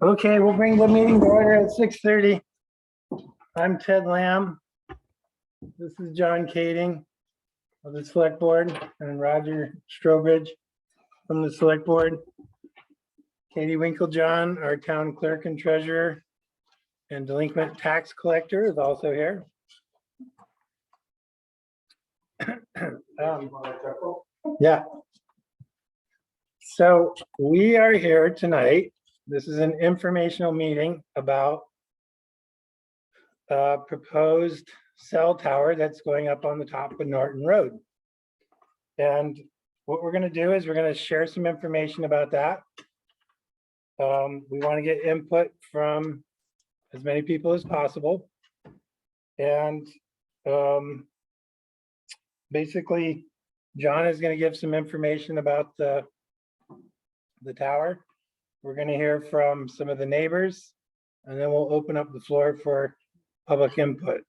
Okay, we'll bring the meeting to order at 6:30. I'm Ted Lamb. This is John Kading of the Select Board and Roger Strobridge from the Select Board. Katie Winklejohn, our town clerk and treasurer and delinquent tax collector, is also here. Yeah. So we are here tonight. This is an informational meeting about a proposed cell tower that's going up on the top of Norton Road. And what we're going to do is we're going to share some information about that. We want to get input from as many people as possible. And basically, John is going to give some information about the tower. We're going to hear from some of the neighbors, and then we'll open up the floor for public input.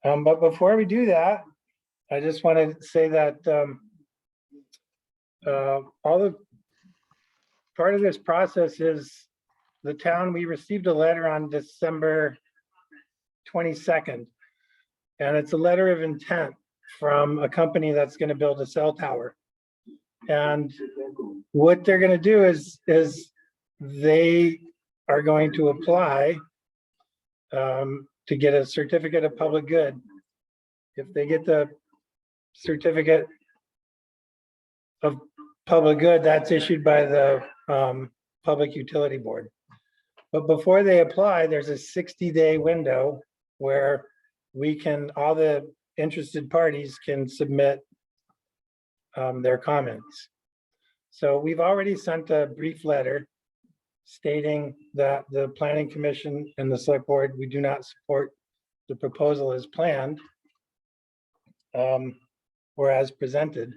But before we do that, I just want to say that part of this process is the town. We received a letter on December 22nd, and it's a letter of intent from a company that's going to build a cell tower. And what they're going to do is they are going to apply to get a certificate of public good. If they get the certificate of public good, that's issued by the Public Utility Board. But before they apply, there's a 60-day window where all the interested parties can submit their comments. So we've already sent a brief letter stating that the Planning Commission and the Select Board, we do not support the proposal as planned or as presented,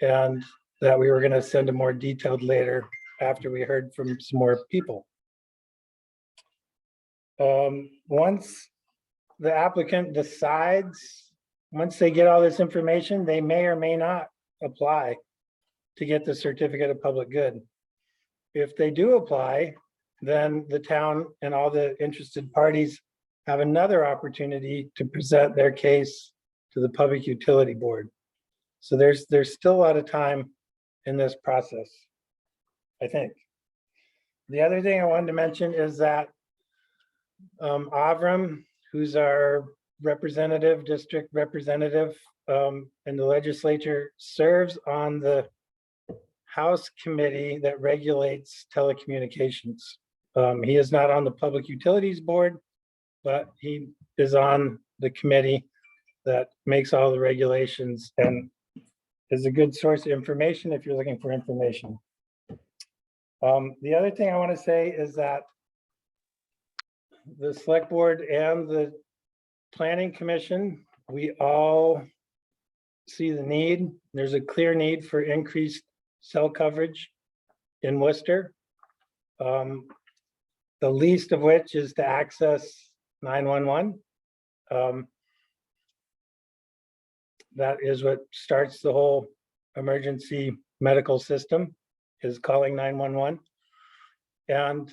and that we were going to send a more detailed later after we heard from some more people. Once the applicant decides, once they get all this information, they may or may not apply to get the certificate of public good. If they do apply, then the town and all the interested parties have another opportunity to present their case to the Public Utility Board. So there's still a lot of time in this process, I think. The other thing I wanted to mention is that Avram, who's our representative, district representative in the legislature, serves on the House committee that regulates telecommunications. He is not on the Public Utilities Board, but he is on the committee that makes all the regulations and is a good source of information if you're looking for information. The other thing I want to say is that the Select Board and the Planning Commission, we all see the need. There's a clear need for increased cell coverage in Worcester. The least of which is to access 911. That is what starts the whole emergency medical system, is calling 911. And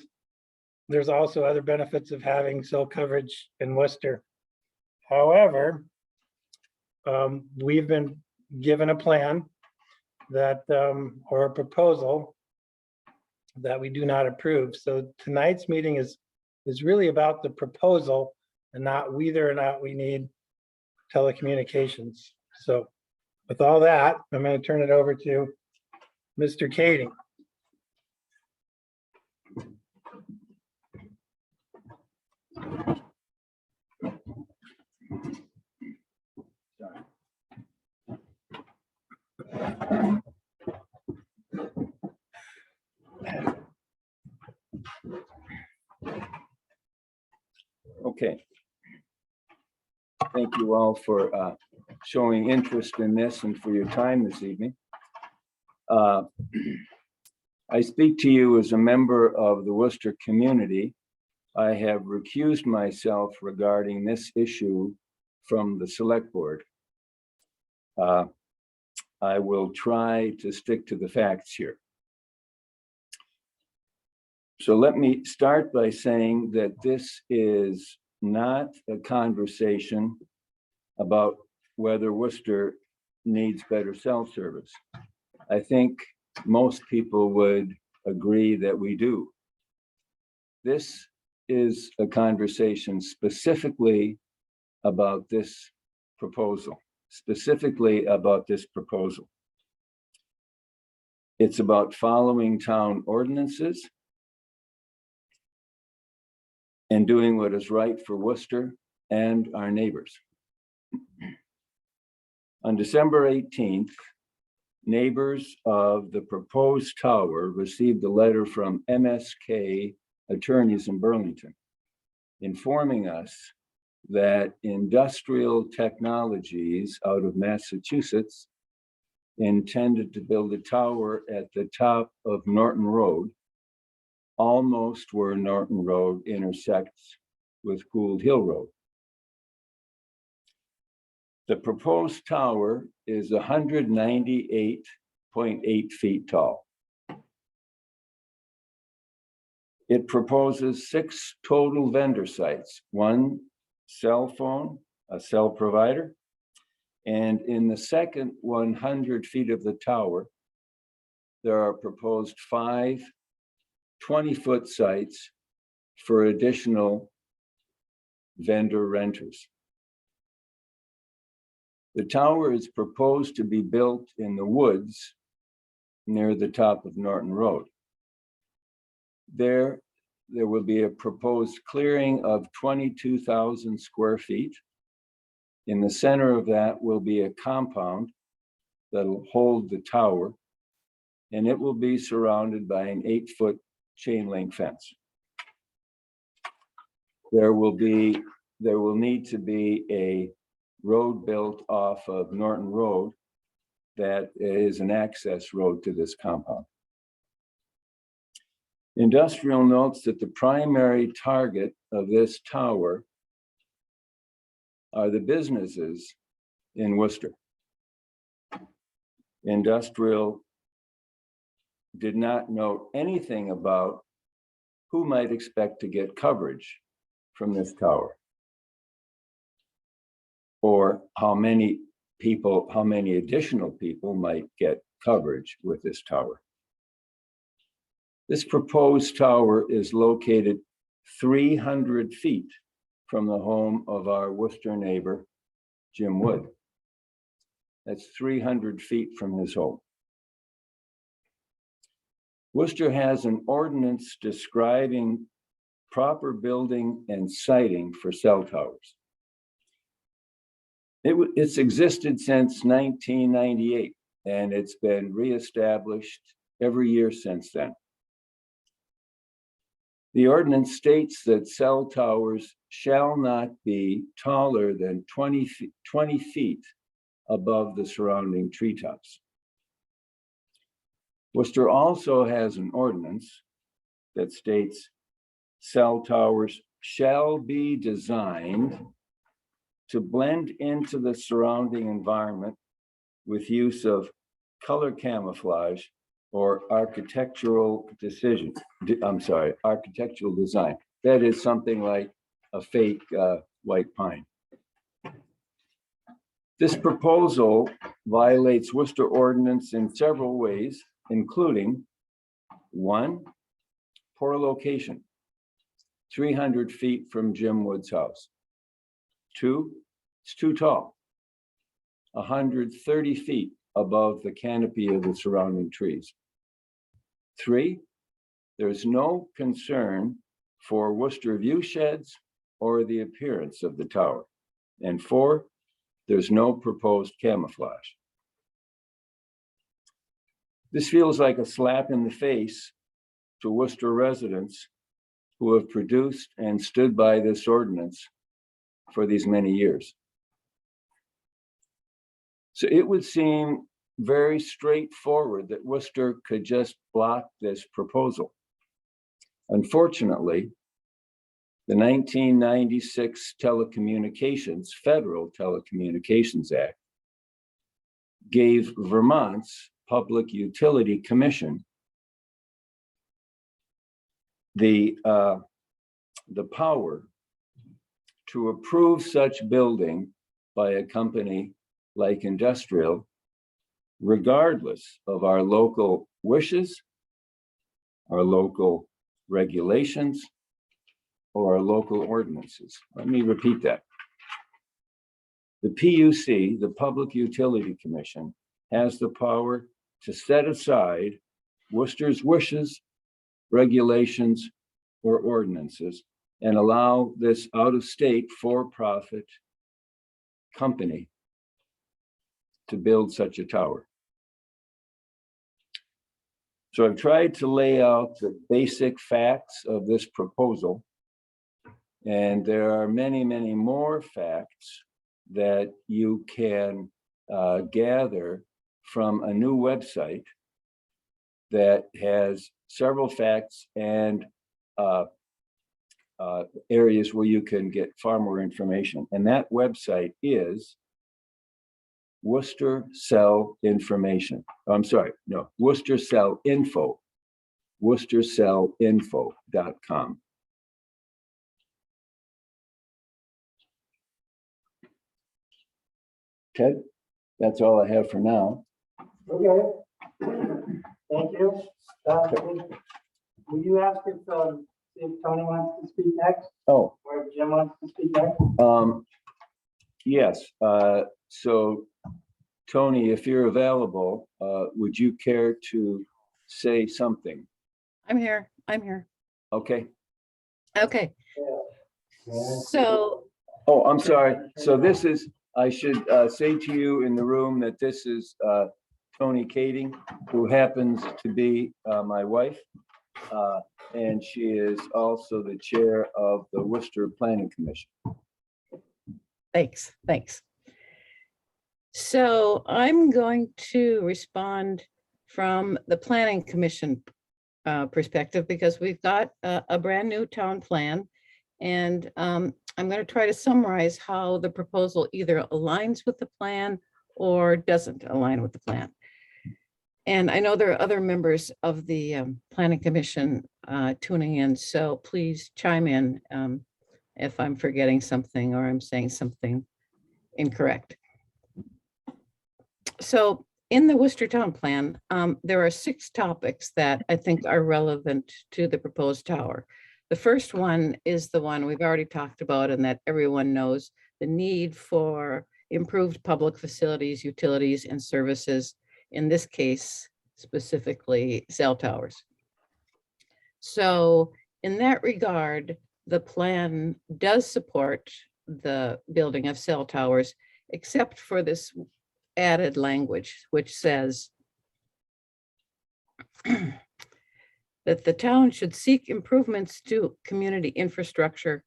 there's also other benefits of having cell coverage in Worcester. However, we've been given a plan that, or a proposal that we do not approve. So tonight's meeting is really about the proposal and not whether or not we need telecommunications. So with all that, I'm going to turn it over to Mr. Kading. Okay. Thank you all for showing interest in this and for your time this evening. I speak to you as a member of the Worcester community. I have recused myself regarding this issue from the Select Board. I will try to stick to the facts here. So let me start by saying that this is not a conversation about whether Worcester needs better cell service. I think most people would agree that we do. This is a conversation specifically about this proposal, It's about following town ordinances and doing what is right for Worcester and our neighbors. On December 18th, neighbors of the proposed tower received a letter from MSK attorneys in Burlington, informing us that Industrial Technologies out of Massachusetts intended to build a tower at the top of Norton Road, almost where Norton Road intersects with Gould Hill Road. The proposed tower is 198.8 feet tall. It proposes 6 total vendor sites, 1 cell phone, a cell provider, and in the second 100 feet of the tower, there are proposed 5 20-foot sites for additional vendor renters. The tower is proposed to be built in the woods near the top of Norton Road. There will be a proposed clearing of 22,000 square feet. In the center of that will be a compound that'll hold the tower, and it will be surrounded by an 8-foot chain link fence. There will need to be a road built off of Norton Road that is an access road to this compound. Industrial notes that the primary target of this tower are the businesses in Worcester. Industrial did not note anything about who might expect to get coverage from this tower, or how many additional people might get coverage with this tower. This proposed tower is located 300 feet from the home of our Worcester neighbor, Jim Wood. That's 300 feet from his home. Worcester has an ordinance describing proper building and siting for cell towers. It's existed since 1998, and it's been reestablished every year since then. The ordinance states that cell towers shall not be taller than 20 feet above the surrounding treetops. Worcester also has an ordinance that states cell towers shall be designed to blend into the surrounding environment with use of color camouflage or architectural design. That is something like a fake white pine. This proposal violates Worcester ordinance in several ways, including 1, poor location, 300 feet from Jim Wood's house. 2, it's too tall, 130 feet above the canopy of the surrounding trees. 3, there's no concern for Worcester view sheds or the appearance of the tower. And 4, there's no proposed camouflage. This feels like a slap in the face to Worcester residents who have produced and stood by this ordinance for these many years. So it would seem very straightforward that Worcester could just block this proposal. Unfortunately, the 1996 Federal Telecommunications Act gave Vermont's Public Utility Commission the power to approve such building by a company like industrial, regardless of our local wishes, our local regulations, or our local ordinances. Let me repeat that. The PUC, the Public Utility Commission, has the power to set aside Worcester's wishes, regulations, or ordinances and allow this out-of-state for-profit company to build such a tower. So I've tried to lay out the basic facts of this proposal, and there are many, many more facts that you can gather from a new website that has several facts and areas where you can get far more information. And that website is Worcester Cell Information. I'm sorry, no, Worcester Cell Info, worcestercellinfo.com. Ted, that's all I have for now. Okay. Thank you. Will you ask if Tony wants to speak next, Oh, or if Jim wants to speak next? yes. So Tony, if you're available, would you care to say something? I'm here. I'm here. Okay. Okay. So, Oh, I'm sorry. So this is, I should say to you in the room that this is Tony Kading, who happens to be my wife. And she is also the chair of the Worcester Planning Commission. thanks. So I'm going to respond from the Planning Commission perspective, because we've got a brand new town plan. And I'm going to try to summarize how the proposal either aligns with the plan or doesn't align with the plan. And I know there are other members of the Planning Commission tuning in, so please chime in if I'm forgetting something or I'm saying something incorrect. So in the Worcester Town Plan, there are 6 topics that I think are relevant to the proposed tower. The first one is the one we've already talked about and that everyone knows, the need for improved public facilities, utilities, and services, in this case, specifically cell towers. So in that regard, the plan does support the building of cell towers, except for this added language, which says that the town should seek improvements to community infrastructure,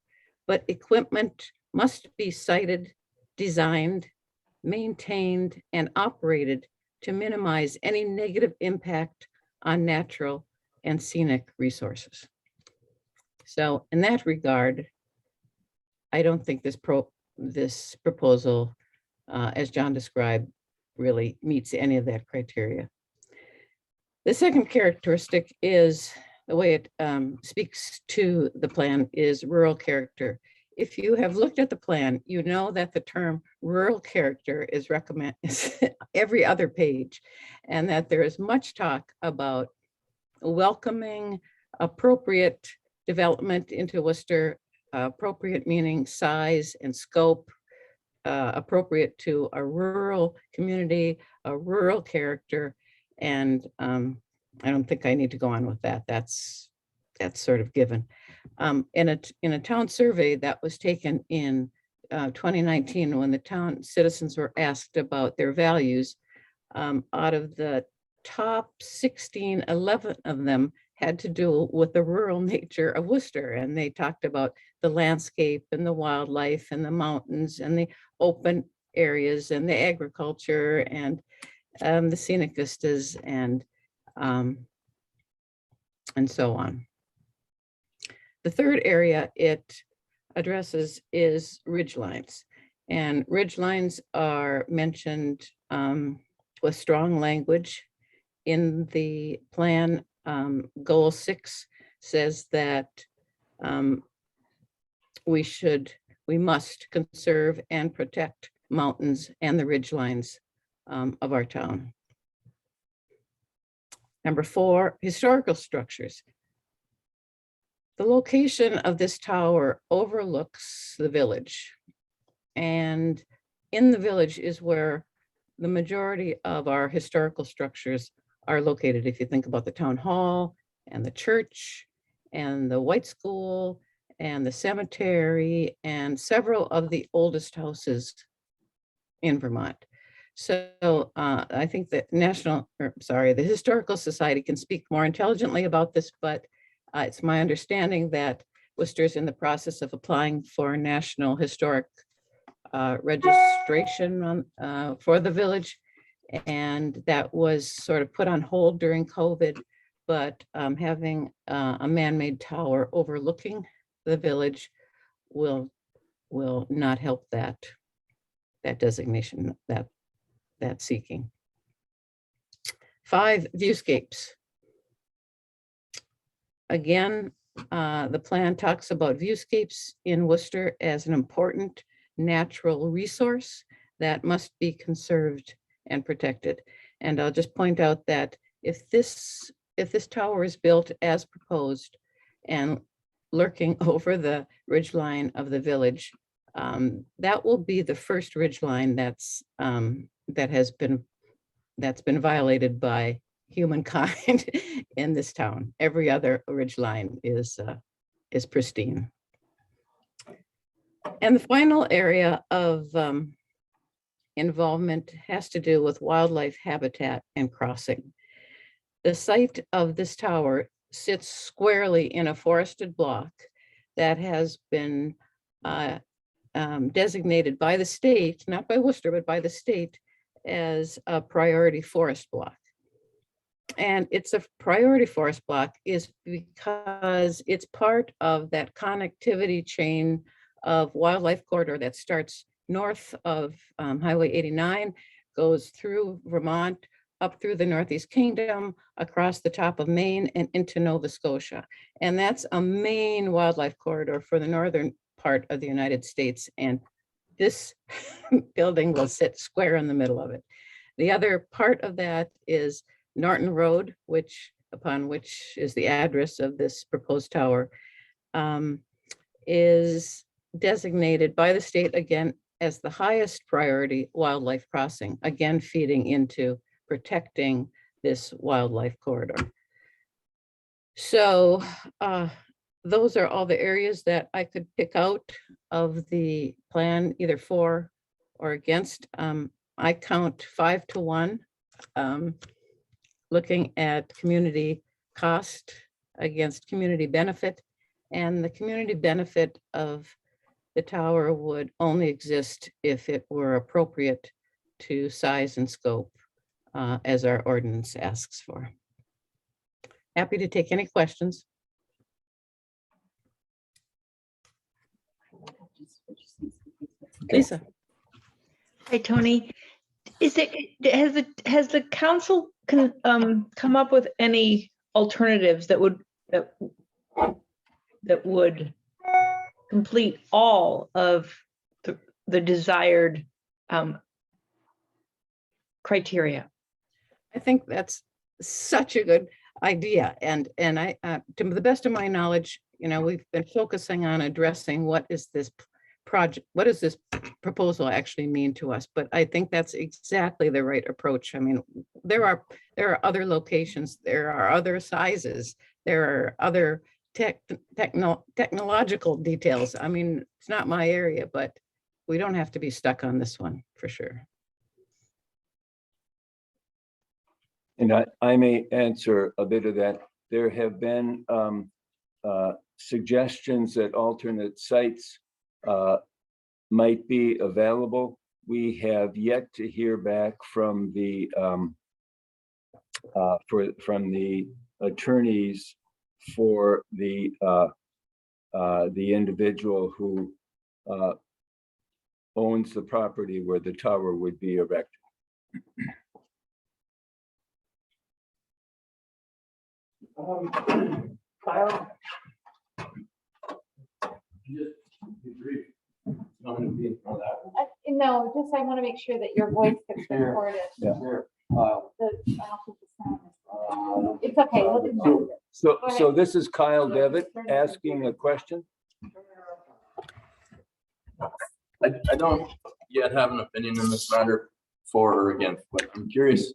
but equipment must be sited, designed, maintained, and operated to minimize any negative impact on natural and scenic resources. So in that regard, I don't think this proposal, as John described, really meets any of that criteria. The second characteristic is the way it speaks to the plan is rural character. If you have looked at the plan, you know that the term rural character is recommended every other page, and that there is much talk about welcoming appropriate development into Worcester, appropriate meaning size and scope, appropriate to a rural community, a rural character. And I don't think I need to go on with that. That's sort of given. In a town survey that was taken in 2019, when the town citizens were asked about their values, out of the top 16, 11 of them had to do with the rural nature of Worcester. And they talked about the landscape and the wildlife and the mountains and the open areas and the agriculture and the scenic vistas and so on. The third area it addresses is ridgelines. And ridgelines are mentioned with strong language. In the plan, goal 6 says that we must conserve and protect mountains and the ridge lines of our town. Number 4, historical structures. The location of this tower overlooks the village. And in the village is where the majority of our historical structures are located. If you think about the town hall and the church and the White School and the cemetery and several of the oldest houses in Vermont. So I think that the Historical Society can speak more intelligently about this, but it's my understanding that Worcester is in the process of applying for National Historic registration for the village. And that was sort of put on hold during COVID, but having a man-made tower overlooking the village will not help that designation that's seeking. 5, viewscapes. Again, the plan talks about viewscapes in Worcester as an important natural resource that must be conserved and protected. And I'll just point out that if this tower is built as proposed and lurking over the ridge line of the village, that will be the first ridge line that's been violated by humankind in this town. Every other ridge line is pristine. And the final area of involvement has to do with wildlife habitat and crossing. The site of this tower sits squarely in a forested block that has been designated by the state, not by Worcester, but by the state, as a priority forest block. And it's a priority forest block is because it's part of that connectivity chain of wildlife corridor that starts north of Highway 89, goes through Vermont, up through the Northeast Kingdom, across the top of Maine and into Nova Scotia. And that's a main wildlife corridor for the northern part of the United States. And this building will sit square in the middle of it. The other part of that is Norton Road, upon which is the address of this proposed tower, is designated by the state again as the highest priority wildlife crossing, again feeding into protecting this wildlife corridor. So those are all the areas that I could pick out of the plan, either for or against. I count 5 to 1, looking at community cost against community benefit. And the community benefit of the tower would only exist if it were appropriate to size and scope as our ordinance asks for. Happy to take any questions. Lisa. Hi, Tony. Has the council come up with any alternatives that would complete all of the desired criteria? I think that's such a good idea. And I, to the best of my knowledge, we've been focusing on addressing what is this proposal actually mean to us? But I think that's exactly the right approach. I mean, there are other locations, there are other sizes, there are other technological details. I mean, it's not my area, but we don't have to be stuck on this one for sure. And I may answer a bit of that. There have been suggestions that alternate sites might be available. We have yet to hear back from the attorneys for the individual who owns the property where the tower would be erected. Kyle? No, just I want to make sure that your voice gets Sure. recorded. Yeah. Sure. I don't think the sound is- It's okay, we'll do that. So this is Kyle Devitt asking a question. I don't yet have an opinion in this matter for or against, but I'm curious.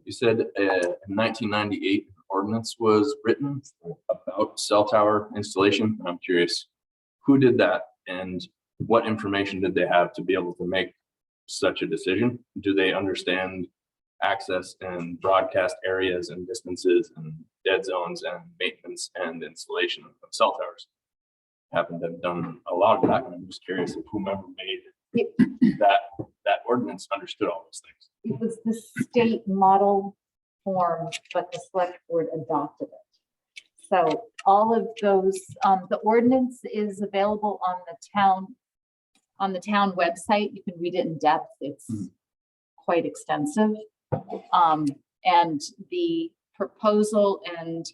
You said in 1998 ordinance was written about cell tower installation. And I'm curious, who did that and what information did they have to be able to make such a decision? Do they understand access and broadcast areas and distances and dead zones and maintenance and installation of cell towers? Happen to have done a lot of that, and I'm just curious if whomever made that ordinance understood all those things. It was the state model form, but the select board adopted it. So all of those, the ordinance is available on the town website. You can read it in depth. It's quite extensive. And the proposal and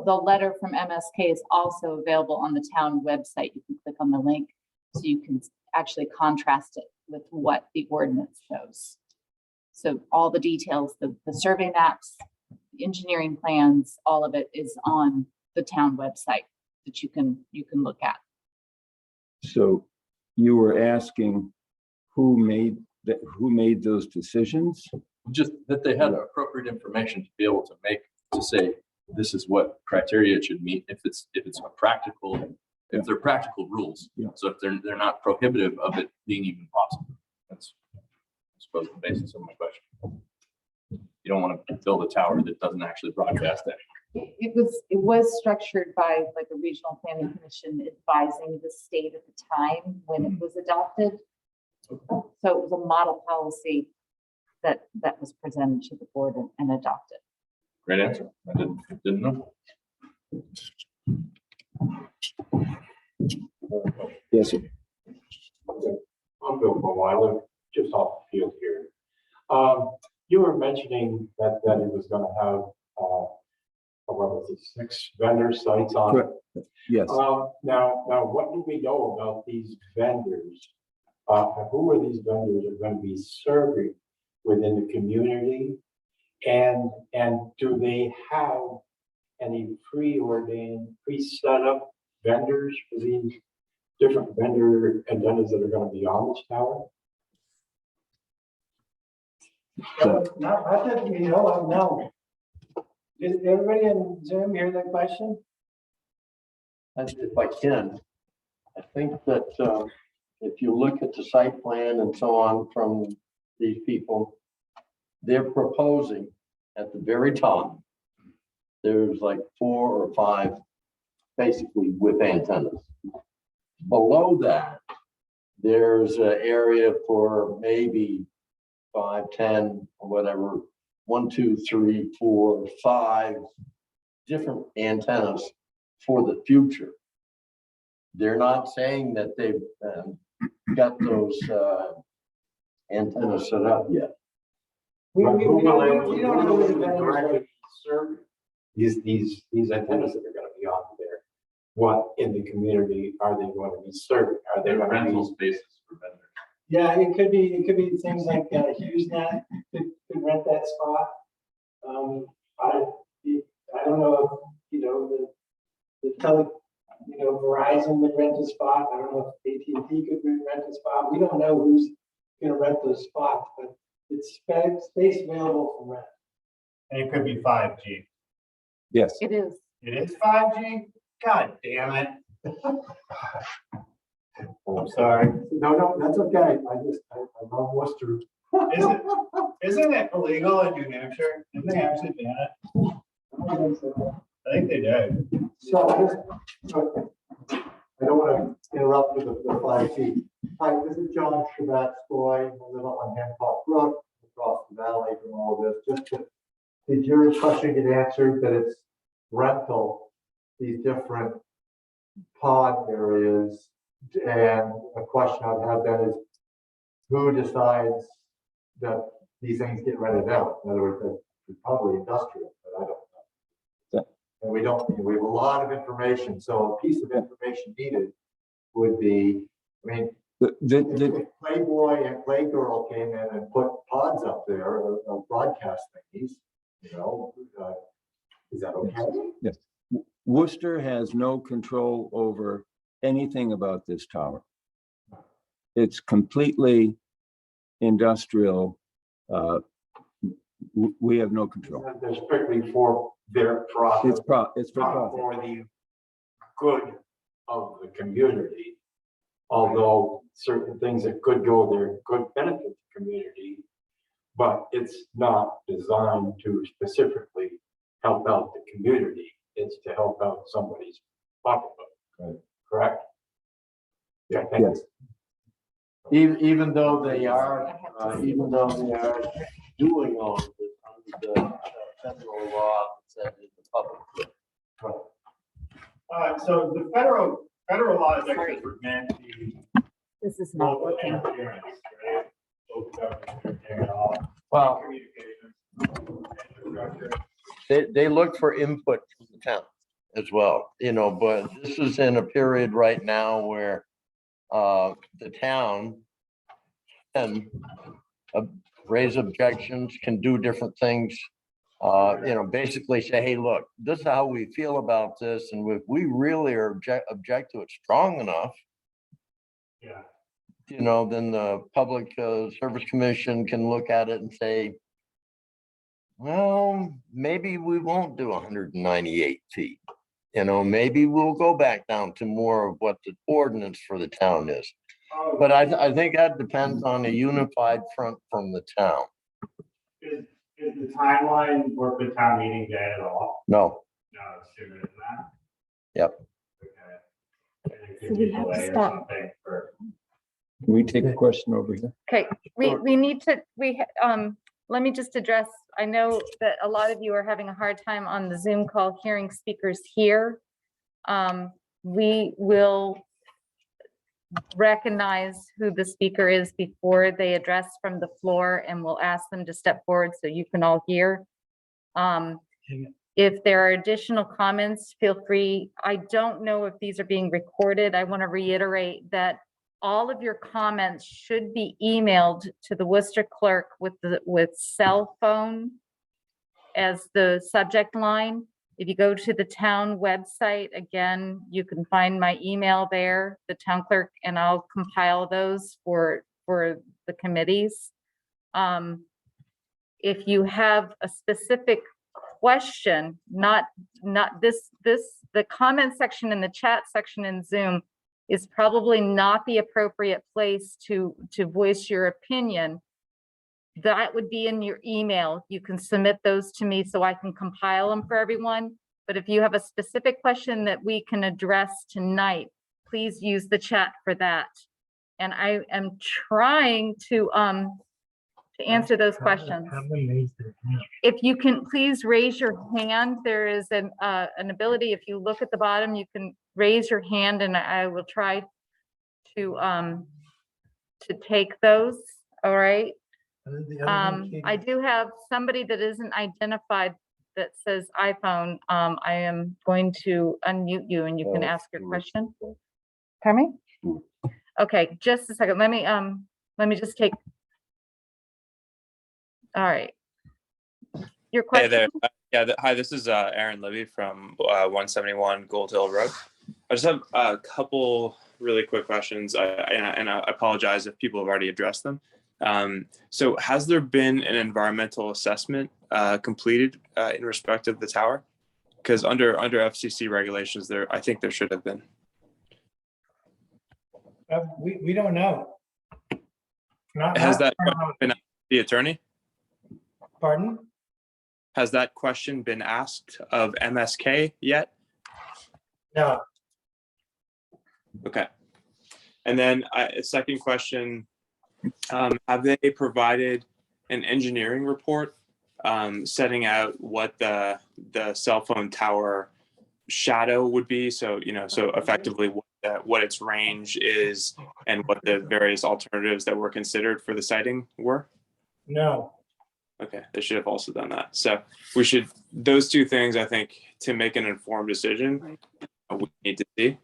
the letter from MSK is also available on the town website. You can click on the link so you can actually contrast it with what the ordinance shows. So all the details, the survey maps, the engineering plans, all of it is on the town website that you can look at. So you were asking who made those decisions? Just that they had appropriate information to be able to say, this is what criteria it should meet if they're practical rules. Yeah. So if they're not prohibitive of it being even possible. That's, I suppose, the basis of my question. You don't want to build a tower that doesn't actually broadcast that. It was structured by like a regional planning commission advising the state at the time when it was adopted. So it was a model policy that was presented to the board and adopted. Great answer. I didn't know. Yes, sir. I'm Bill Como. I live just off the field here. You were mentioning that it was going to have, what was it, 6 vendor sites on it. Correct. Yes. Now, what do we know about these vendors? Who are these vendors are going to be serving within the community? And do they have any preordained, pre-set up vendors for these different vendor antennas that are going to be on this tower? Not that we know of, no. Did everybody in Zoom hear that question? If I can, I think that if you look at the site plan and so on from these people, they're proposing at the very top, there's like 4 or 5 basically with antennas. Below that, there's an area for maybe 5, 10, or whatever, 1, 2, 3, 4, 5 different antennas for the future. They're not saying that they've got those antennas set up yet. We But who will don't know who the vendors are. directly serve these antennas that are going to be on there? What in the community are they going to be serving? Are they They're going to rental be? spaces for vendors. Yeah, it could be things like HughesNet could rent that spot. I don't know if, Verizon would rent a spot. I don't know if AT&T could rent a spot. We don't know who's gonna rent those spots, but it's space available for rent. And it could be 5G. Yes. It is. It is 5G? God damn it. I'm sorry. No, that's okay. I love Worcester. Isn't it illegal in New Hampshire? Didn't they actually ban it? I think they did. So I don't want to interrupt with the 5G. Hi, this is John Shabbat-Skoy. I live on Hancock Brook, across the valley from all of this. Did your question get answered that it's rental, these different pod areas? And a question I'd have then is, who decides that these things get rented out? In other words, it's probably industrial, but I don't know. And we have a lot of information, so a piece of information needed would be, I mean, if Playboy and Playgirl came in and put pods up there, broadcast thingies, is that okay? Yes. Worcester has no control over anything about this tower. It's completely industrial. We have no control. They're strictly for their profit. It's for not profit. for the good of the community. Although certain things that could go there could benefit the community, but it's not designed to specifically help out the community. It's to help out somebody's pocketbook. Right. Correct? Yeah, thanks. Even though they are doing all of this under the federal law that says it's the public good. So the federal law is actually meant to be This is not local working. interference, right? Local government interfering at all. Well, Communications, infrastructure. they look for input from the town as well, but this is in a period right now where the town can raise objections, can do different things. Basically say, hey, look, this is how we feel about this. And if we really are object to it strong enough, Yeah. then the Public Service Commission can look at it and say, well, maybe we won't do 198 feet. Maybe we'll go back down to more of what the ordinance for the town is. But I think that depends on a unified front from the town. Is the timeline work with town meeting day at all? No, No, it's sooner than that. Yep. Okay. And it So could we be have to delayed or stop. something for. Can we take a question over here? Okay, we need to, let me just address, I know that a lot of you are having a hard time on the Zoom call hearing speakers here. We will recognize who the speaker is before they address from the floor, and we'll ask them to step forward so you can all hear. If there are additional comments, feel free. I don't know if these are being recorded. I want to reiterate that all of your comments should be emailed to the Worcester clerk with cell phone as the subject line. If you go to the town website, again, you can find my email there, the town clerk, and I'll compile those for the committees. If you have a specific question, not the comment section and the chat section in Zoom is probably not the appropriate place to voice your opinion. That would be in your email. You can submit those to me so I can compile them for everyone. But if you have a specific question that we can address tonight, please use the chat for that. And I am trying to answer those questions. If you can please raise your hand, there is an ability, if you look at the bottom, you can raise your hand and I will try to take those. All right. I do have somebody that isn't identified that says iPhone. I am going to unmute you and you can ask your question. Pardon me? Okay, just a second. Let me just take. All right. Your Hey question? there. Hi, this is Aaron Libby from 171 Gold Hill Road. I just have a couple really quick questions, and I apologize if people have already addressed them. So has there been an environmental assessment completed in respect of the tower? Because under FCC regulations, I think there should have been. We don't know. Has that been asked the attorney? Pardon? Has that question been asked of MSK yet? No. Okay. And then a second question, have they provided an engineering report setting out what the cell phone tower shadow would be? So, so effectively what its range is and what the various alternatives that were considered for the siting were? No. Okay, they should have also done that. So we should, those two things, I think, to make an informed decision, we need to see.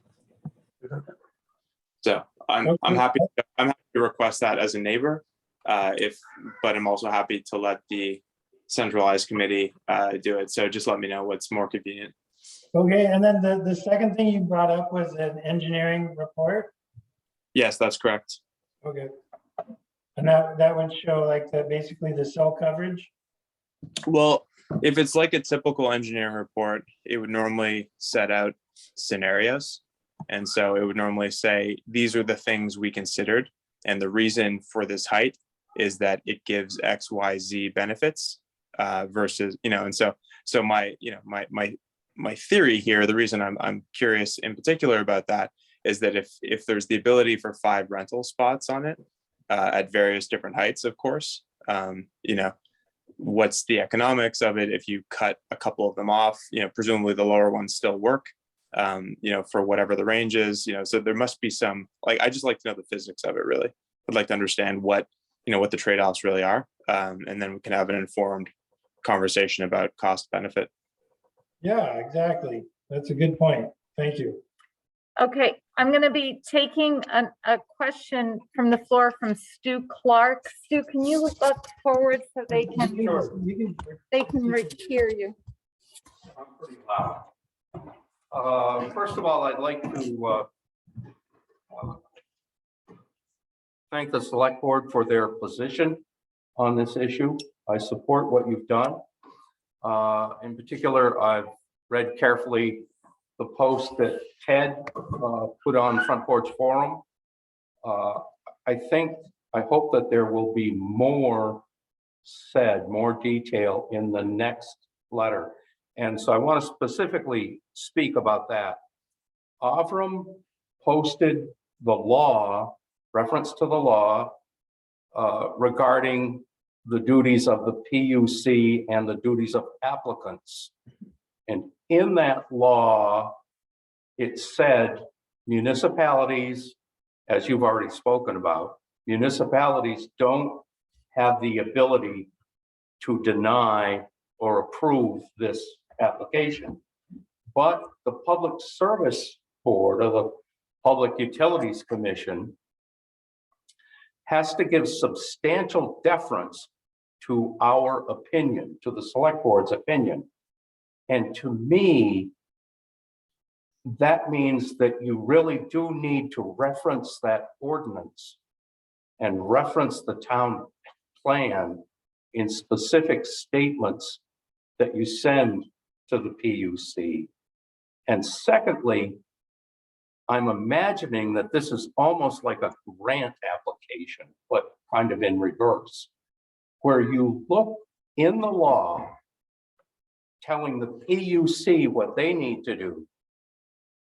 So I'm happy to request that as a neighbor. But I'm also happy to let the centralized committee do it. So just let me know what's more convenient. Okay, and then the second thing you brought up was an engineering report. Yes, that's correct. Okay. And that would show like that basically the cell coverage. Well, if it's like a typical engineering report, it would normally set out scenarios. And so it would normally say, these are the things we considered. And the reason for this height is that it gives X, Y, Z benefits versus, and so my theory here, the reason I'm curious in particular about that is that if there's the ability for 5 rental spots on it at various different heights, of course, what's the economics of it if you cut a couple of them off? Presumably the lower ones still work, for whatever the range is, so there must be some, like, I just like to know the physics of it, really. I'd like to understand what the trade-offs really are. And then we can have an informed conversation about cost benefit. Yeah, exactly. That's a good point. Thank you. Okay, I'm going to be taking a question from the floor from Stu Clark. Stu, can you look forward so they can hear you? I'm pretty loud. First of all, I'd like to thank the select board for their position on this issue. I support what you've done. In particular, I've read carefully the post that Ted put on Front Porch Forum. I hope that there will be more said, more detail in the next letter. And so I want to specifically speak about that. Avram posted the law, reference to the law regarding the duties of the PUC and the duties of applicants. And in that law, it said municipalities, as you've already spoken about, municipalities don't have the ability to deny or approve this application. But the Public Service Board or the Public Utilities Commission has to give substantial deference to our opinion, to the select board's opinion. And to me, that means that you really do need to reference that ordinance and reference the town plan in specific statements that you send to the PUC. And secondly, I'm imagining that this is almost like a grant application, but kind of in reverse, where you look in the law telling the PUC what they need to do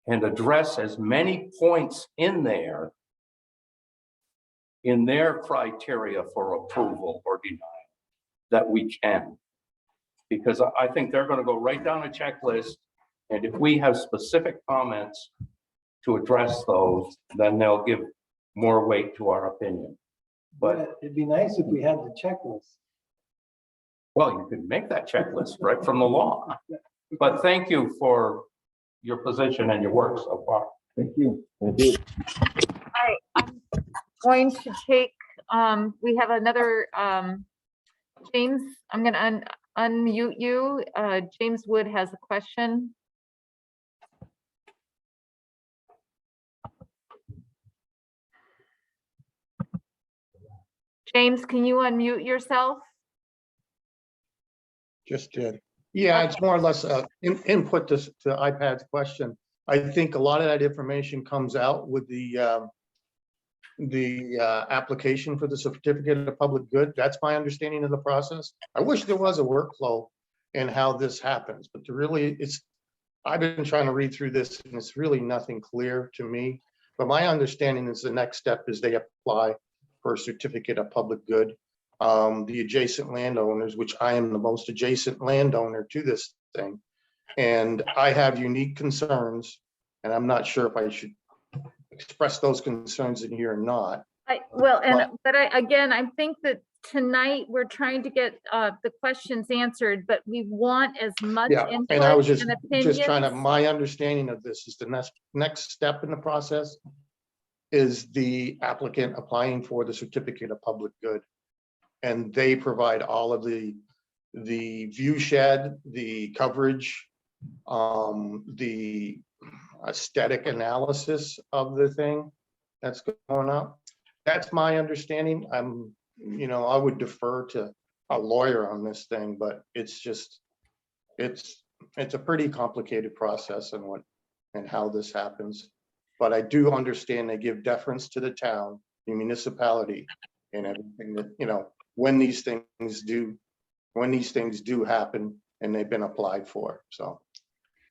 and address as many points in there in their criteria for approval or denial that we can. Because I think they're going to go right down a checklist, and if we have specific comments to address those, then they'll give more weight to our opinion. But it'd be nice if we had the checklist. well, you can make that checklist right from the law. But thank you for your position and your work so far. Thank you. Thank you. I'm going to take, we have another, James, I'm going to unmute you. James Wood has a question. James, can you unmute yourself? Just did. Yeah, it's more or less input to iPad's question. I think a lot of that information comes out with the application for the certificate of public good. That's my understanding of the process. I wish there was a workflow in how this happens, but I've been trying to read through this and it's really nothing clear to me. But my understanding is the next step is they apply for a certificate of public good. The adjacent landowners, which I am the most adjacent landowner to this thing. And I have unique concerns, and I'm not sure if I should express those concerns in here or not. Again, I think that tonight, we're trying to get the questions answered, but we want as much Yeah, input and I was and just trying to, opinions. my understanding of this is the next step in the process is the applicant applying for the certificate of public good. And they provide all of the view shed, the coverage, the aesthetic analysis of the thing that's going up. That's my understanding. I would defer to a lawyer on this thing, but it's just, it's a pretty complicated process and how this happens. But I do understand they give deference to the town, the municipality, and everything that, when these things do happen and they've been applied for. So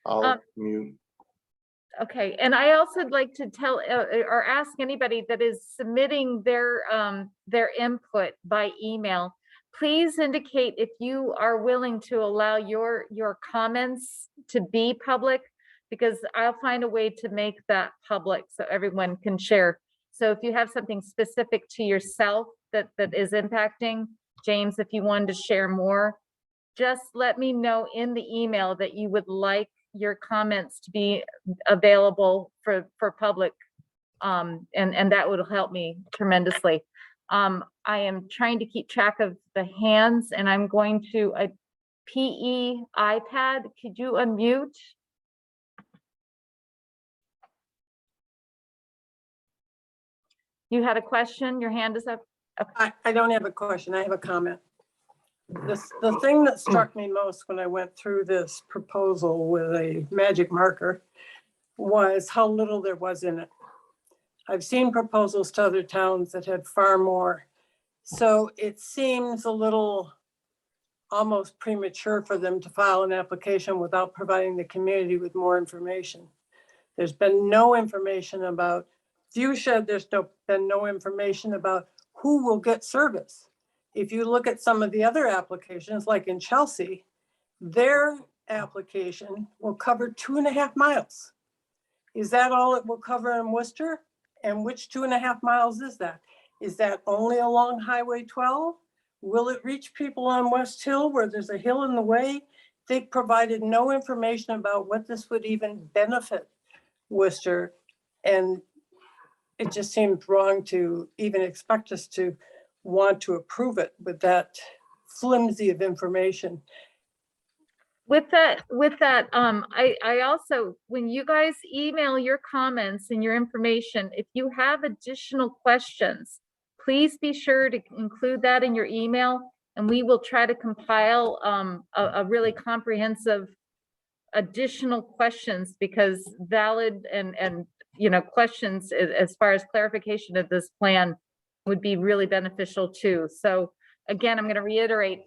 I'll mute. Okay, and I also would like to tell or ask anybody that is submitting their input by email, please indicate if you are willing to allow your comments to be public, because I'll find a way to make that public so everyone can share. So if you have something specific to yourself that is impacting, James, if you wanted to share more, just let me know in the email that you would like your comments to be available for public. And that would help me tremendously. I am trying to keep track of the hands, and I'm going to a PE iPad. Could you unmute? You had a question? Your hand is up. I don't have a question. I have a comment. The thing that struck me most when I went through this proposal with a magic marker was how little there was in it. I've seen proposals to other towns that had far more. So it seems a little almost premature for them to file an application without providing the community with more information. There's been no information about viewshed. There's been no information about who will get service. If you look at some of the other applications, like in Chelsea, their application will cover 2.5 miles. Is that all it will cover in Worcester? And which 2.5 miles is that? Is that only along Highway 12? Will it reach people on West Hill where there's a hill in the way? They provided no information about what this would even benefit Worcester. And it just seemed wrong to even expect us to want to approve it with that flimsy of information. With that, I also, when you guys email your comments and your information, if you have additional questions, please be sure to include that in your email, and we will try to compile a really comprehensive additional questions, because valid and questions as far as clarification of this plan would be really beneficial too. So again, I'm going to reiterate,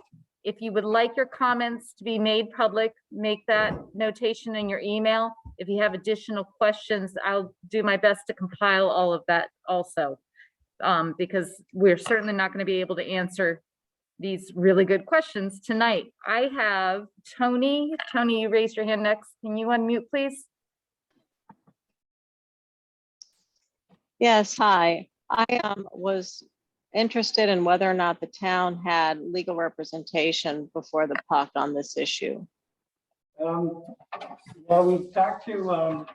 if you would like your comments to be made public, make that notation in your email. If you have additional questions, I'll do my best to compile all of that also, because we're certainly not going to be able to answer these really good questions tonight. I have Tony. Tony, you raised your hand next. Can you unmute, please? Yes, hi. I was interested in whether or not the town had legal representation before the PUC on this issue. Well, we've talked to,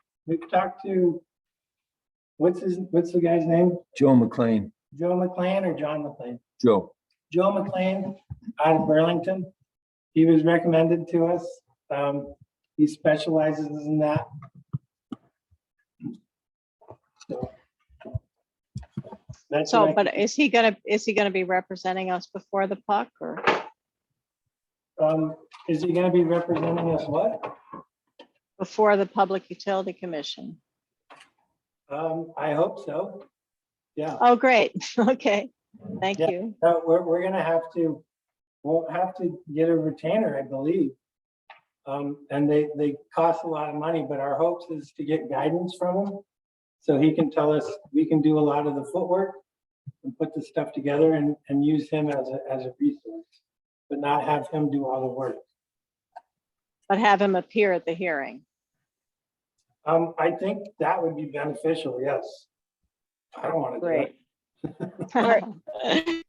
what's the guy's name? Joe McLean. Joe McLean or John McLean? Joe. Joe McLean out of Burlington. He was recommended to us. He specializes in that. So, but is he gonna be representing us before the PUC, or? Is he gonna be representing us what? Before the Public Utility Commission? I hope so. Yeah. Oh, great. Okay, thank you. We're gonna have to, we'll have to get a retainer, I believe. And they cost a lot of money, but our hopes is to get guidance from him. So he can tell us, we can do a lot of the footwork and put the stuff together and use him as a resource, but not have him do all the work. But have him appear at the hearing. I think that would be beneficial, yes. I don't want to do it. Great.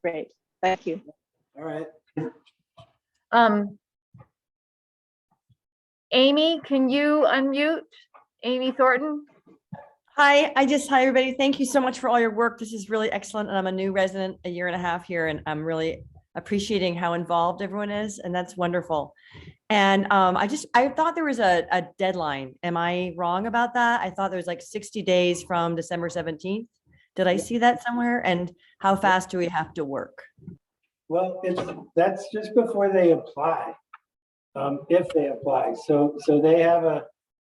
Great. Thank you. All right. Amy, can you unmute? Amy Thornton? Hi, hi everybody. Thank you so much for all your work. This is really excellent. And I'm a new resident, a year and a half here, and I'm really appreciating how involved everyone is, and that's wonderful. And I thought there was a deadline. Am I wrong about that? I thought there was like 60 days from December 17th. Did I see that somewhere? And how fast do we have to work? Well, that's just before they apply, if they apply. So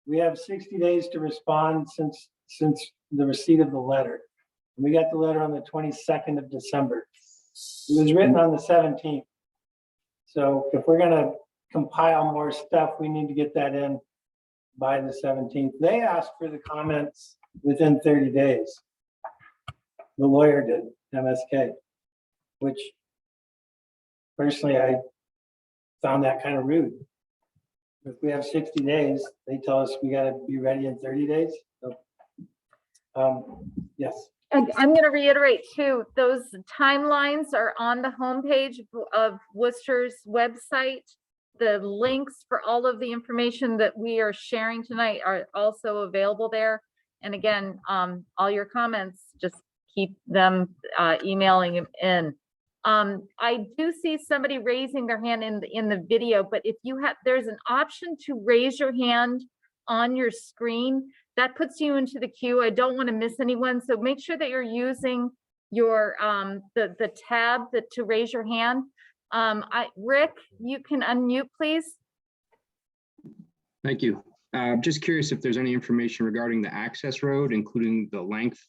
we have 60 days to respond since the receipt of the letter. We got the letter on the 22nd of December. It was written on the 17th. So if we're gonna compile more stuff, we need to get that in by the 17th. They asked for the comments within 30 days. The lawyer did, MSK, which personally, I found that kind of rude. If we have 60 days, they tell us we gotta be ready in 30 days. So, yes. And I'm going to reiterate too, those timelines are on the homepage of Worcester's website. The links for all of the information that we are sharing tonight are also available there. And again, all your comments, just keep them emailing them in. I do see somebody raising their hand in the video, but if you have, there's an option to raise your hand on your screen. That puts you into the queue. I don't want to miss anyone. So make sure that you're using your the tab to raise your hand. Rick, you can unmute, please. Thank you. Just curious if there's any information regarding the access road, including the length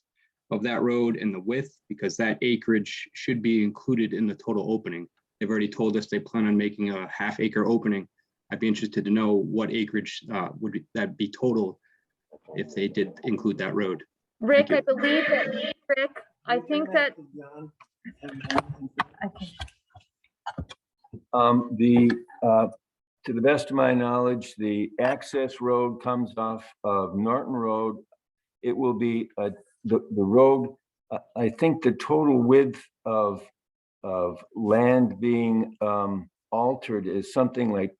of that road and the width, because that acreage should be included in the total opening. They've already told us they plan on making a half-acre opening. I'd be interested to know what acreage would that be total if they did include that road. Rick, I believe that, Rick, I think that. To the best of my knowledge, the access road comes off of Norton Road. It will be the road. I think the total width of land being altered is something like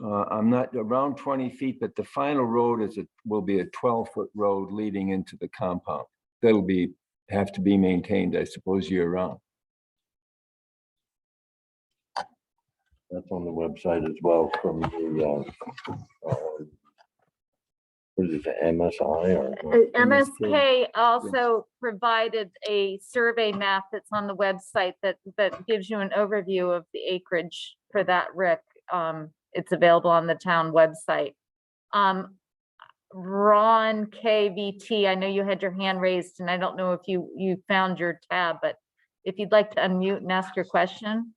I'm not around 20 feet, but the final road will be a 12-foot road leading into the compound. That'll have to be maintained, I suppose, year round. That's on the website as well from the, what is it, the MSI or? MSK also provided a survey map that's on the website that gives you an overview of the acreage for that, Rick. It's available on the town website. Ron KVT, I know you had your hand raised and I don't know if you found your tab, but if you'd like to unmute and ask your question.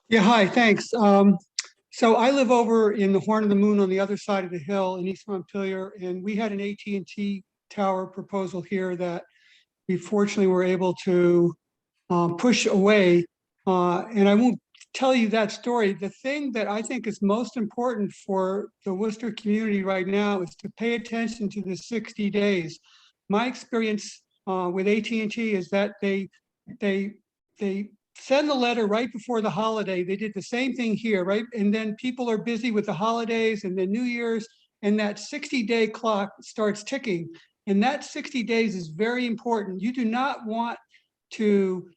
Yeah, hi, thanks. So I live over in the Horn of the Moon on the other side of the hill in East Montpelier, and we had an AT&T tower proposal here that we fortunately were able to push away. And I won't tell you that story. The thing that I think is most important for the Worcester community right now is to pay attention to the 60 days. My experience with AT&T is that they send the letter right before the holiday. They did the same thing here, right? And then people are busy with the holidays and the New Year's, and that 60-day clock starts ticking. And that 60 days is very important. You do not want to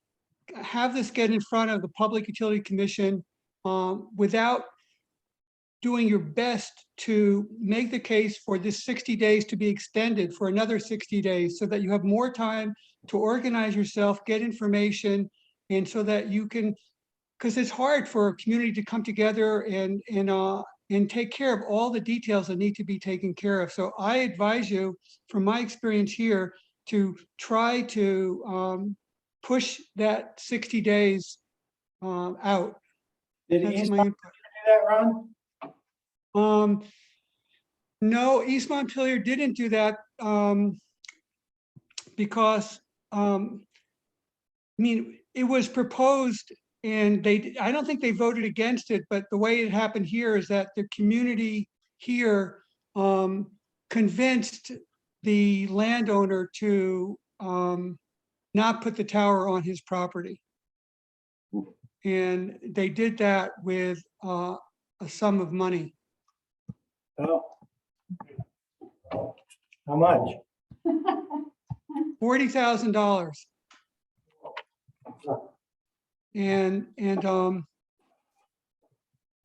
have this get in front of the Public Utility Commission without doing your best to make the case for this 60 days to be extended for another 60 days so that you have more time to organize yourself, get information, and so that you can, because it's hard for a community to come together and take care of all the details that need to be taken care of. So I advise you, from my experience here, to try to push that 60 days out. Did East Montpelier do that, Ron? No, East Montpelier didn't do that because I mean, it was proposed and I don't think they voted against it, but the way it happened here is that the community here convinced the landowner to not put the tower on his property. And they did that with a sum of money. Oh. How much? $40,000. And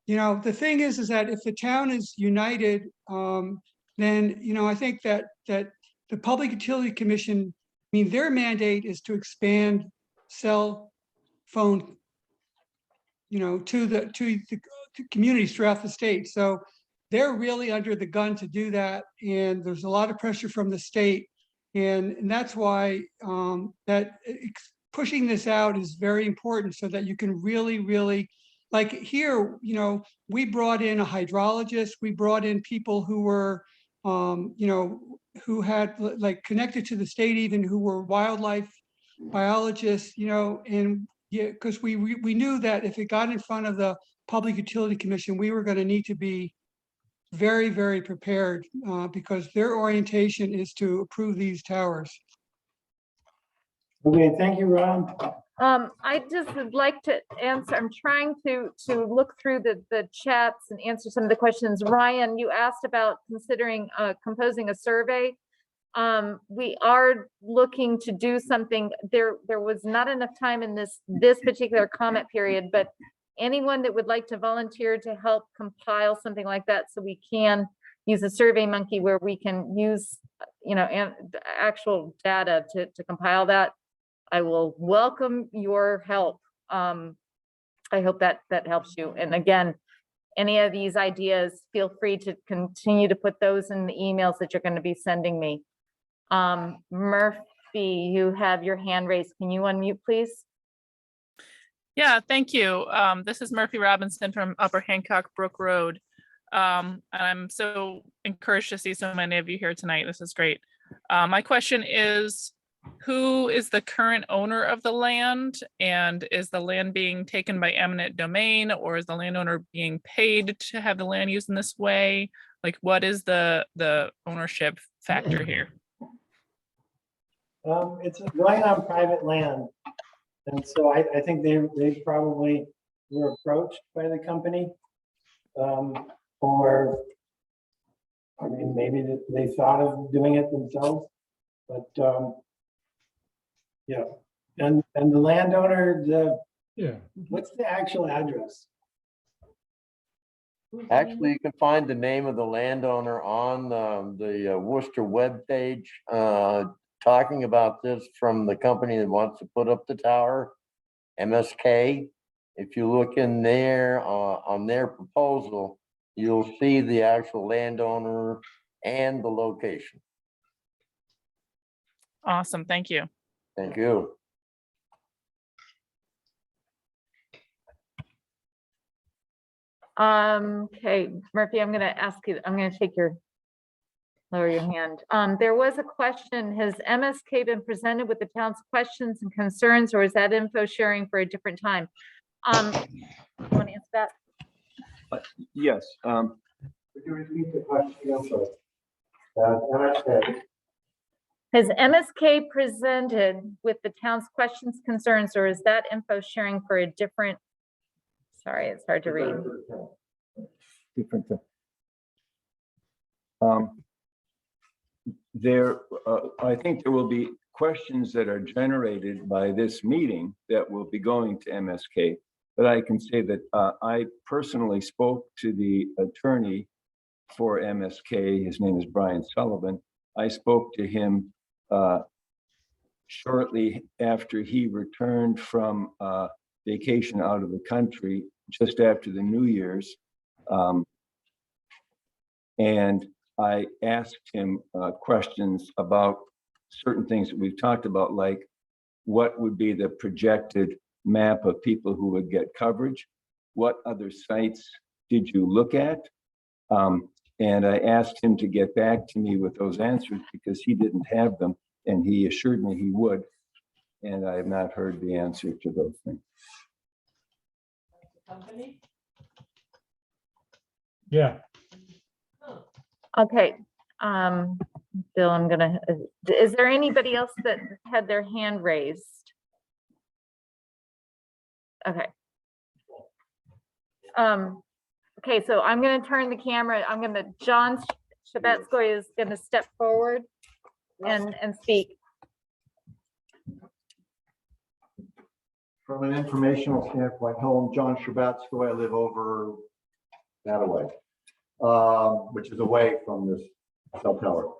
you know, the thing is that if the town is united, then, you know, I think that the Public Utility Commission, I mean, their mandate is to expand cell phone, you know, to the communities throughout the state. So they're really under the gun to do that. And there's a lot of pressure from the state. And that's why pushing this out is very important so that you can really, like here, you know, we brought in a hydrologist, we brought in people who were, you know, who had like connected to the state, even who were wildlife biologists, you know, and yeah, because we knew that if it got in front of the Public Utility Commission, we were going to need to be very prepared because their orientation is to approve these towers. Okay, thank you, Ron. I just would like to answer, I'm trying to look through the chats and answer some of the questions. Ryan, you asked about considering composing a survey. We are looking to do something. There was not enough time in this particular comment period, but anyone that would like to volunteer to help compile something like that so we can use a Survey Monkey where we can use, you know, actual data to compile that, I will welcome your help. I hope that helps you. And again, any of these ideas, feel free to continue to put those in the emails that you're going to be sending me. Murphy, you have your hand raised. Can you unmute, please? Yeah, thank you. This is Murphy Robinson from Upper Hancock Brook Road. And I'm so encouraged to see so many of you here tonight. This is great. My question is, who is the current owner of the land? And is the land being taken by eminent domain, or is the landowner being paid to have the land used in this way? Like, what is the ownership factor here? It's going on private land. And so I think they probably were approached by the company or, I mean, maybe they thought of doing it themselves, but yeah. And the landowner, what's the actual address? Actually, you can find the name of the landowner on the Worcester webpage, talking about this from the company that wants to put up the tower, MSK. If you look in there on their proposal, you'll see the actual landowner and the location. Awesome, thank you. Thank you. Okay, Murphy, I'm going to ask you, I'm going to take lower your hand. There was a question, has MSK been presented with the town's questions and concerns, or is that info sharing for a different time? You want to answer that? Yes. Could you repeat the question? MSK. Has MSK presented with the town's questions, concerns, or is that info sharing for a different? Sorry, it's hard to read. Different thing. I think there will be questions that are generated by this meeting that will be going to MSK. But I can say that I personally spoke to the attorney for MSK. His name is Brian Sullivan. I spoke to him shortly after he returned from vacation out of the country, just after the New Year's. And I asked him questions about certain things that we've talked about, like what would be the projected map of people who would get coverage? What other sites did you look at? And I asked him to get back to me with those answers because he didn't have them, and he assured me he would. And I have not heard the answer to those things. Yeah. Okay. Bill, I'm gonna, is there anybody else that had their hand raised? Okay. Okay, so I'm gonna turn the camera, John Shabatskoy is gonna step forward and speak. From an informational standpoint, hello, I'm John Shabatskoy. I live over that away, which is away from this cell tower.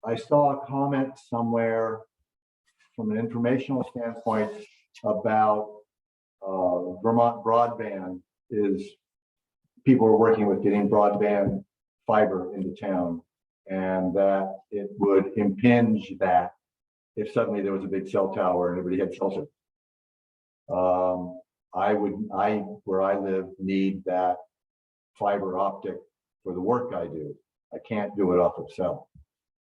I saw a comment somewhere from an informational standpoint about Vermont broadband is people are working with getting broadband fiber into town, and that it would impinge that if suddenly there was a big cell tower and everybody had cell service. Where I live, need that fiber optic for the work I do. I can't do it off of cell.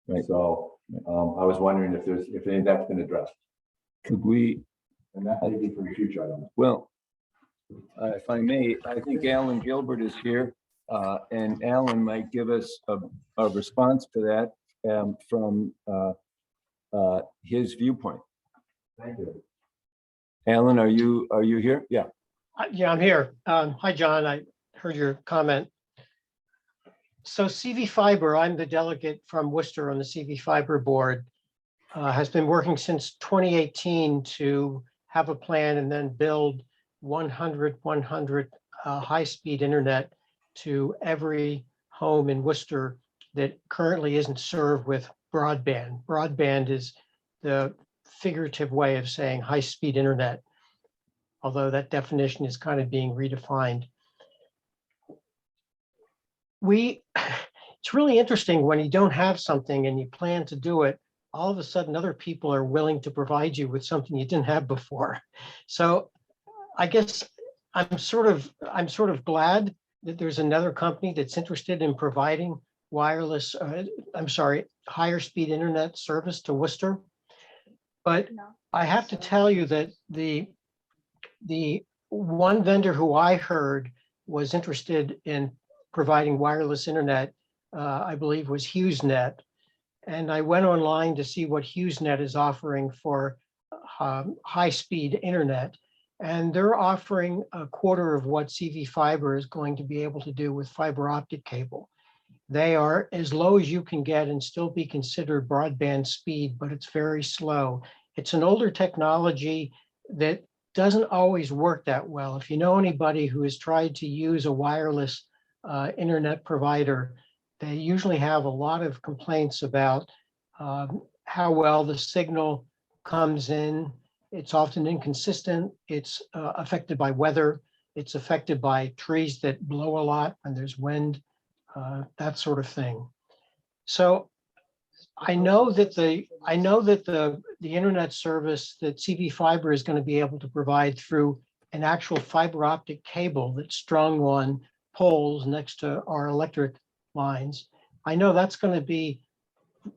Right. So I was wondering if any of that's been addressed. Could we, And that may be for the future, I don't know. well, if I may, I think Alan Gilbert is here, and Alan might give us a response to that from his viewpoint. Thank you. Alan, are you here? Yeah. Yeah, I'm here. Hi, John. I heard your comment. So CV Fiber, I'm the delegate from Worcester on the CV Fiber board, has been working since 2018 to have a plan and then build 100 high-speed internet to every home in Worcester that currently isn't served with broadband. Broadband is the figurative way of saying high-speed internet, although that definition is kind of being redefined. It's really interesting when you don't have something and you plan to do it, all of a sudden other people are willing to provide you with something you didn't have before. So I guess I'm sort of glad that there's another company that's interested in providing wireless, higher speed internet service to Worcester. But I have to tell you that the one vendor who I heard was interested in providing wireless internet, I believe was HughesNet. And I went online to see what HughesNet is offering for high-speed internet. And they're offering a quarter of what CV Fiber is going to be able to do with fiber optic cable. They are as low as you can get and still be considered broadband speed, but it's very slow. It's an older technology that doesn't always work that well. If you know anybody who has tried to use a wireless internet provider, they usually have a lot of complaints about how well the signal comes in. It's often inconsistent. It's affected by weather. It's affected by trees that blow a lot when there's wind, that sort of thing. So I know that the internet service that CV Fiber is going to be able to provide through an actual fiber optic cable that's strung on poles next to our electric lines. I know that's going to be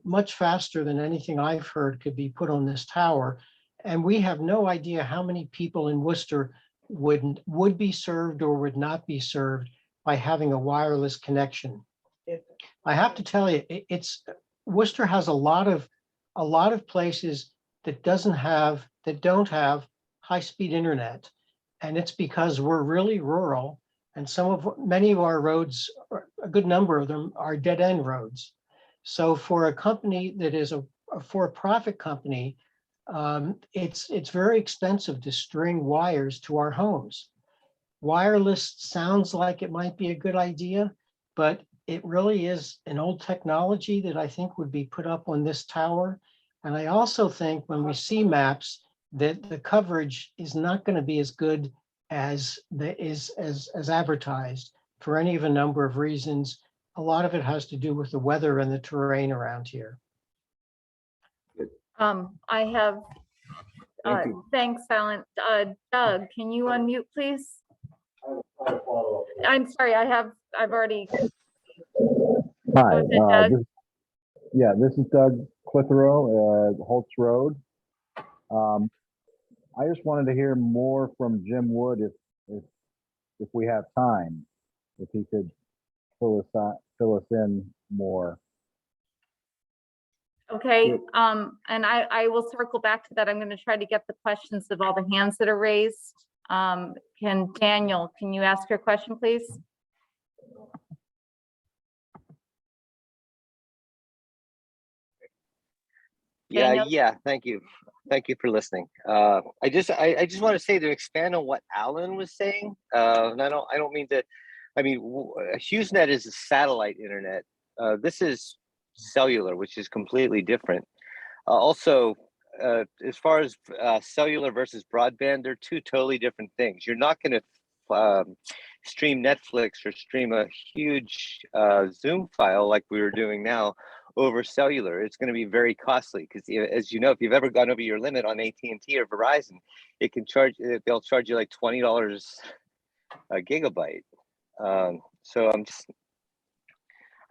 much faster than anything I've heard could be put on this tower. And we have no idea how many people in Worcester would be served or would not be served by having a wireless connection. I have to tell you, Worcester has a lot of places that don't have high-speed internet. And it's because we're really rural, and many of our roads, a good number of them, are dead-end roads. So for a company that is a for-profit company, it's very expensive to string wires to our homes. Wireless sounds like it might be a good idea, but it really is an old technology that I think would be put up on this tower. And I also think when we see maps that the coverage is not going to be as good as advertised for any of a number of reasons. A lot of it has to do with the weather and the terrain around here. I have, thanks, Alan. Doug, can you unmute, please? I'm sorry, I've already. Hi, Doug. this is Doug Clitheroe, Holtz Road. I just wanted to hear more from Jim Wood if we have time, if he could fill us in more. Okay, Good. and I will circle back to that. I'm going to try to get the questions of all the hands that are raised. Daniel, can you ask your question, please? Daniel? Yeah, thank you. Thank you for listening. I just want to say, to expand on what Alan was saying, and I don't mean to, I mean, HughesNet is a satellite internet. This is cellular, which is completely different. Also, as far as cellular versus broadband, they're two totally different things. You're not going to stream Netflix or stream a huge Zoom file like we were doing now over cellular. It's going to be very costly because, as you know, if you've ever gone over your limit on AT&T or Verizon, it can charge. They'll charge you like $20 a gigabyte. So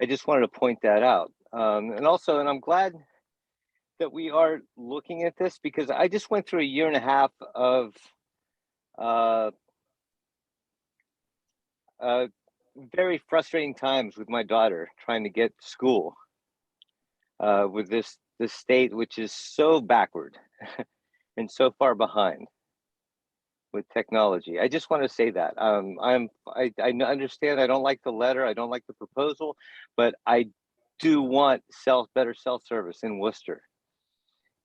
I just wanted to point that out. And I'm glad that we are looking at this, because I just went through a year and a half of very frustrating times with my daughter trying to get to school with this state, which is so backward and so far behind with technology. I just want to say that I understand I don't like the letter, I don't like the proposal, but I do want better cell service in Worcester.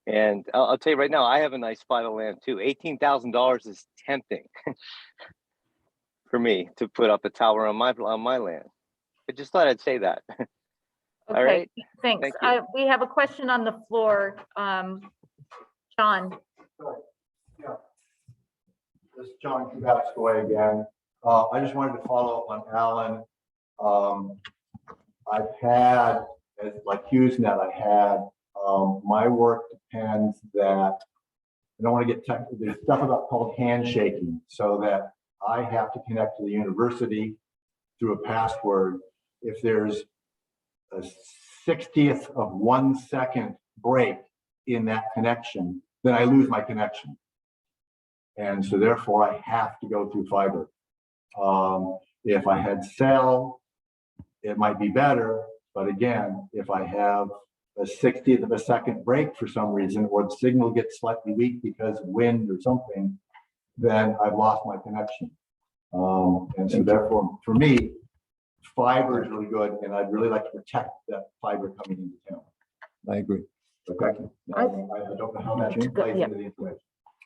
And I'll tell you right now, I have a nice spot of land too. $18,000 is tempting for me to put up a tower on my land. I just thought I'd say that. All Okay, right. thanks. Thank you. We have a question on the floor. John. Yeah. This is John Kubatskoy again. I just wanted to follow up on Alan. I've had, like HughesNet, my work depends that, I don't want to get technical, there's stuff called handshaking, so that I have to connect to the university through a password. If there's a 60th of 1 second break in that connection, then I lose my connection. And so therefore I have to go through fiber. If I had cell, it might be better. But again, if I have a 60th of a second break for some reason, or the signal gets slightly weak because of wind or something, then I've lost my connection. And so therefore, for me, fiber is really good, and I'd really like to protect that fiber coming into town. I agree. Okay. I don't know how that plays into the equation.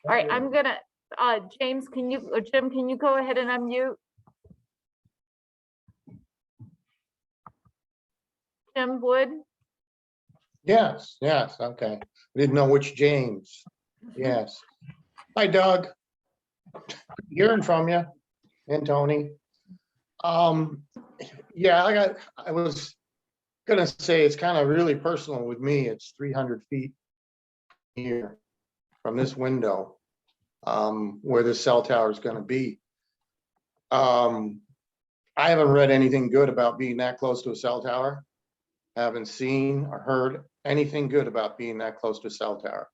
All right, I'm gonna, Jim, can you go ahead and unmute? Jim Wood? Yes, okay. I didn't know which James. Yes. Hi, Doug. Hearing from you and Tony. Yeah, I was gonna say it's kind of really personal with me. It's 300 feet here from this window where the cell tower is gonna be. I haven't read anything good about being that close to a cell tower. I haven't seen or heard anything good about being that close to a cell tower.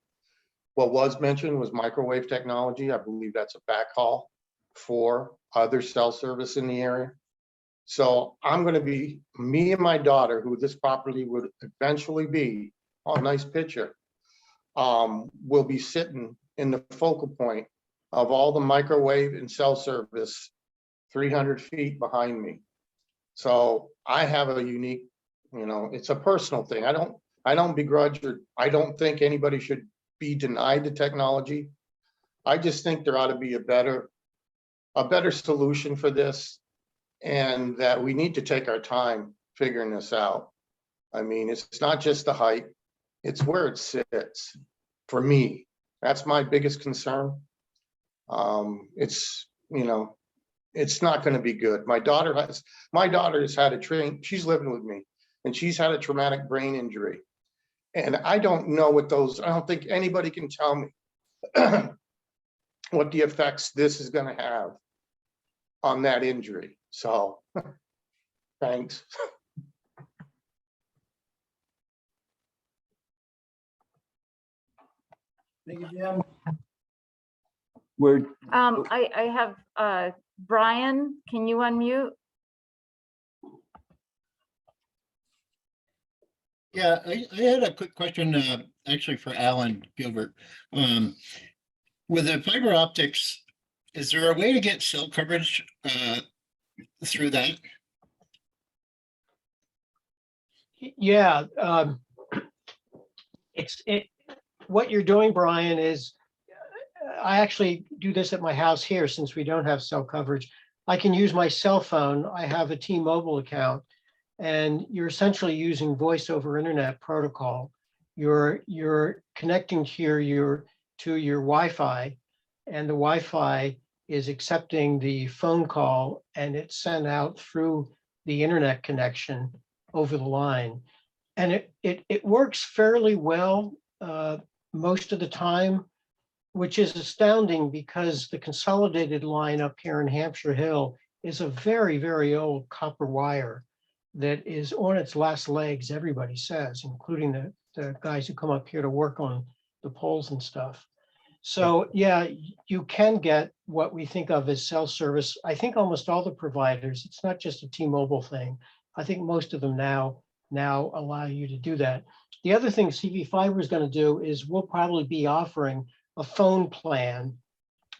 What was mentioned was microwave technology. I believe that's a backhaul for other cell service in the area. So I'm going to be, me and my daughter, who this property would eventually be, oh, nice picture, will be sitting in the focal point of all the microwave and cell service 300 feet behind me. So I have a unique, it's a personal thing. I don't begrudge, or I don't think anybody should be denied the technology. I just think there ought to be a better solution for this, and that we need to take our time figuring this out. I mean, it's not just the height, it's where it sits. For me, that's my biggest concern. It's not going to be good. My daughter has had she's living with me, and she's had a traumatic brain injury. And I don't know I don't think anybody can tell me what the effects this is going to have on that injury. So, thanks. Thank you, Jim. I have Brian, can you unmute? Yeah, I had a quick question, actually for Alan Gilbert. With the fiber optics, is there a way to get cell coverage through that? Yeah, what you're doing, Brian, is I actually do this at my house here since we don't have cell coverage. I can use my cell phone. I have a T-Mobile account, and you're essentially using voice over internet protocol. You're connecting to your Wi-Fi, and the Wi-Fi is accepting the phone call, and it's sent out through the internet connection over the line. And it works fairly well most of the time, which is astounding because the consolidated line up here in Hampshire Hill is a very, very old copper wire that is on its last legs, everybody says, including the guys who come up here to work on the poles and stuff. So yeah, you can get what we think of as cell service. I think almost all the providers, it's not just a T-Mobile thing. I think most of them now allow you to do that. The other thing CV Fiber is going to do is we'll probably be offering a phone plan,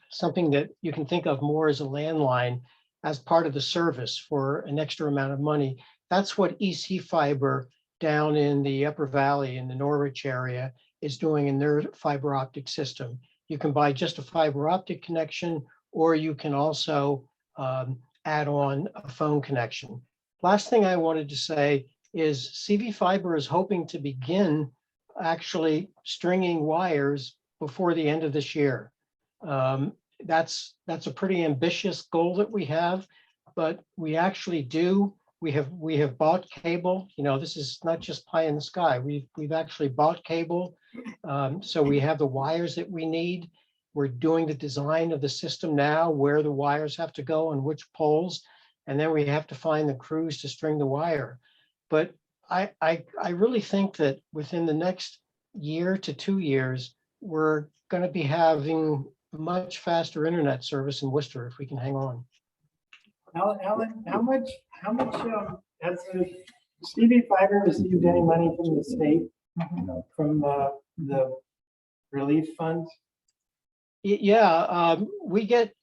something that you can think of more as a landline as part of the service for an extra amount of money. That's what EC Fiber down in the Upper Valley in the Norwich area is doing in their fiber optic system. You can buy just a fiber optic connection, or you can also add on a phone connection. Last thing I wanted to say is CV Fiber is hoping to begin actually stringing wires before the end of this year. That's a pretty ambitious goal that we have, but we actually do. We have bought cable. You know, this is not just pie in the sky. We've actually bought cable, so we have the wires that we need. We're doing the design of the system now, where the wires have to go and which poles, and then we have to find the crews to string the wire. But I really think that within the next year to 2 years, we're going to be having much faster internet service in Worcester if we can hang on. Alan, how much has the CV Fiber received any money from the state, from the relief funds? Yeah, we get,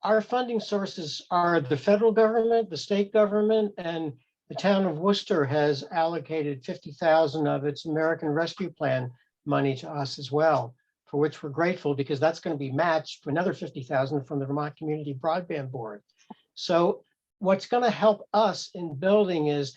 our funding sources are the federal government, the state government, and the town of Worcester has allocated 50,000 of its American Rescue Plan money to us as well, for which we're grateful because that's going to be matched for another 50,000 from the Vermont Community Broadband Board. So what's going to help us in building is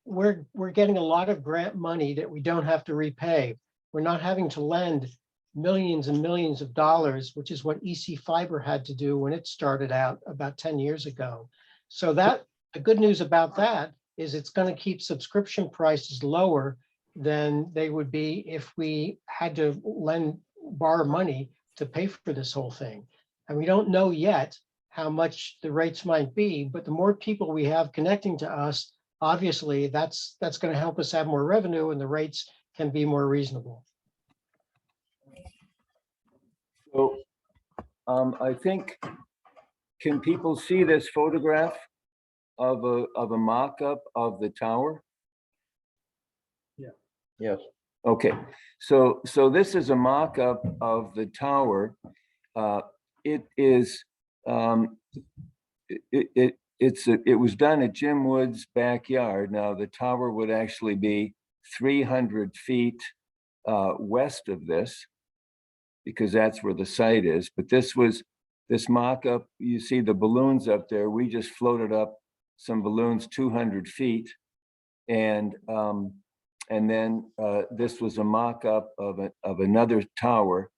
we're getting a lot of grant money that we don't have to repay. We're not having to lend millions and millions of dollars, which is what EC Fiber had to do when it started out about 10 years ago. So that the good news about that is it's going to keep subscription prices lower than they would be if we had to borrow money to pay for this whole thing. And we don't know yet how much the rates might be, but the more people we have connecting to us, obviously that's going to help us have more revenue and the rates can be more reasonable. So I think, can people see this photograph of a mock-up of the tower? Yeah. Yes. Okay, so this is a mock-up of the tower. It is it was done at Jim Wood's backyard. Now the tower would actually be 300 feet west of this, because that's where the site is. But this mock-up, you see the balloons up there. We just floated up some balloons 200 feet, and then this was a mock-up of another tower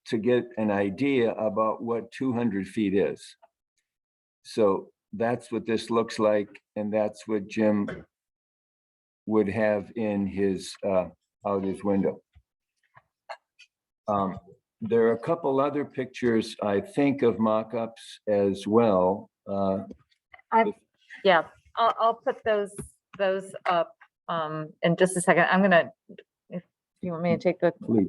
to get an idea about what 200 feet is. So that's what this looks like, and that's what Jim would have in his out his window. There are a couple other pictures, I think, of mock-ups as well. Yeah, I'll put those up in just a second. I'm gonna, if you want me to take the. Please.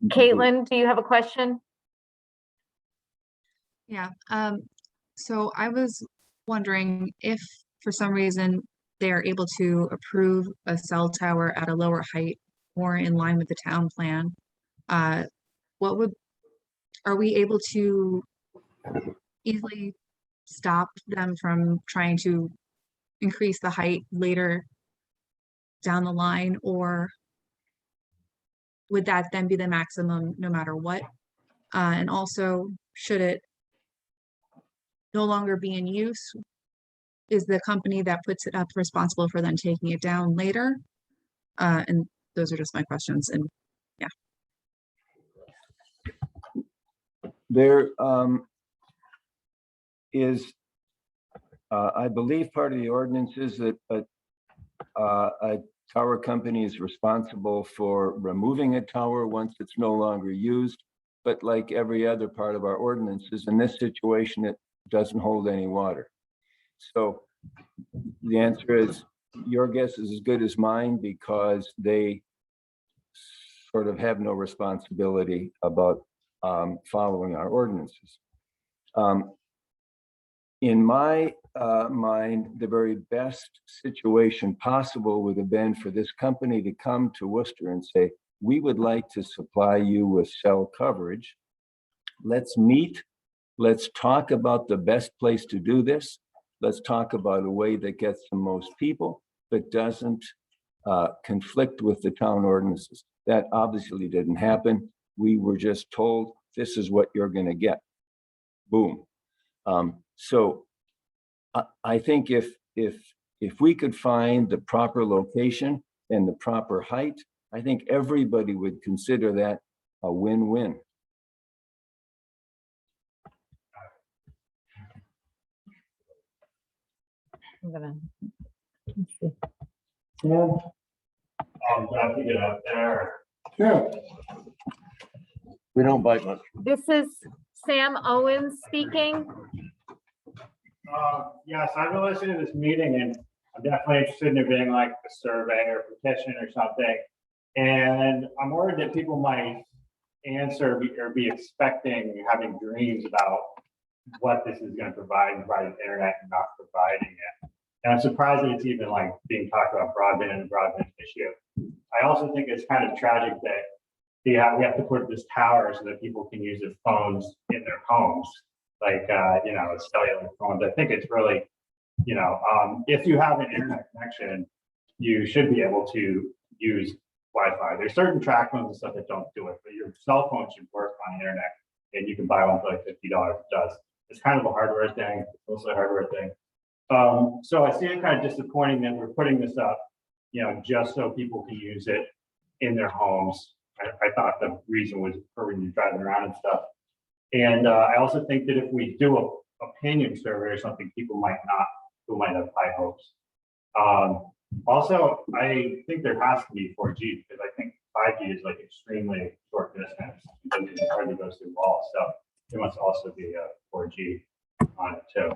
Caitlin, do you have a question? Yeah, so I was wondering if for some reason they are able to approve a cell tower at a lower height or in line with the town plan, what would, are we able to easily stop them from trying to increase the height later down the line, or would that then be the maximum no matter what? And also, should it no longer be in use, is the company that puts it up responsible for then taking it down later? And those are just my questions. And yeah. There is, I believe part of the ordinance is that a tower company is responsible for removing a tower once it's no longer used. But like every other part of our ordinances, in this situation, it doesn't hold any water. So the answer is, your guess is as good as mine, because they sort of have no responsibility about following our ordinances. In my mind, the very best situation possible would have been for this company to come to Worcester and say, we would like to supply you with cell coverage. Let's meet. Let's talk about the best place to do this. Let's talk about a way that gets the most people, but doesn't conflict with the town ordinances. That obviously didn't happen. We were just told, this is what you're going to get. Boom. So I think if we could find the proper location and the proper height, I think everybody would consider that a win-win. I'm gonna. I'm glad to get up there. Sure. We don't bite much. This is Sam Owens speaking. Yes, I've been listening to this meeting and I'm definitely interested in there being like a survey or a petition or something. And I'm worried that people might answer or be expecting, having dreams about what this is going to provide internet and not providing it. And I'm surprised that it's even like being talked about broadband and the broadband issue. I also think it's kind of tragic that we have to put this tower so that people can use their phones in their homes, like, cellular phones. I think it's really, if you have an internet connection, you should be able to use Wi-Fi. There's certain track phones and stuff that don't do it, but your cell phone should work on the internet, and you can buy one for like $50. It does. It's kind of a hardware thing. It's mostly a hardware thing. So I see it kind of disappointing that we're putting this up, just so people can use it in their homes. I thought the reason was for when you're driving around and stuff. And I also think that if we do a opinion survey or something, people might have high hopes. Also, I think there has to be 4G, because I think 5G is like extremely short distance. It hardly goes through walls. So there must also be a 4G on it too.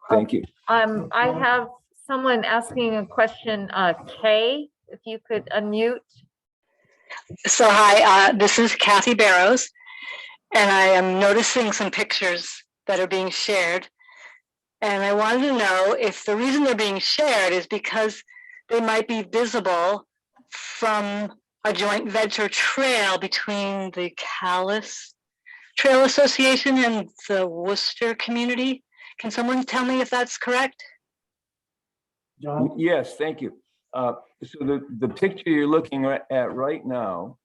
Thank you. I have someone asking a question, Kay, if you could unmute. So hi, this is Kathy Barrows, and I am noticing some pictures that are being shared. And I wanted to know if the reason they're being shared is because they might be visible from a joint venture trail between the Calais Trail Association and the Worcester community. Can someone tell me if that's correct? John? Yes, thank you. So the picture you're looking at right now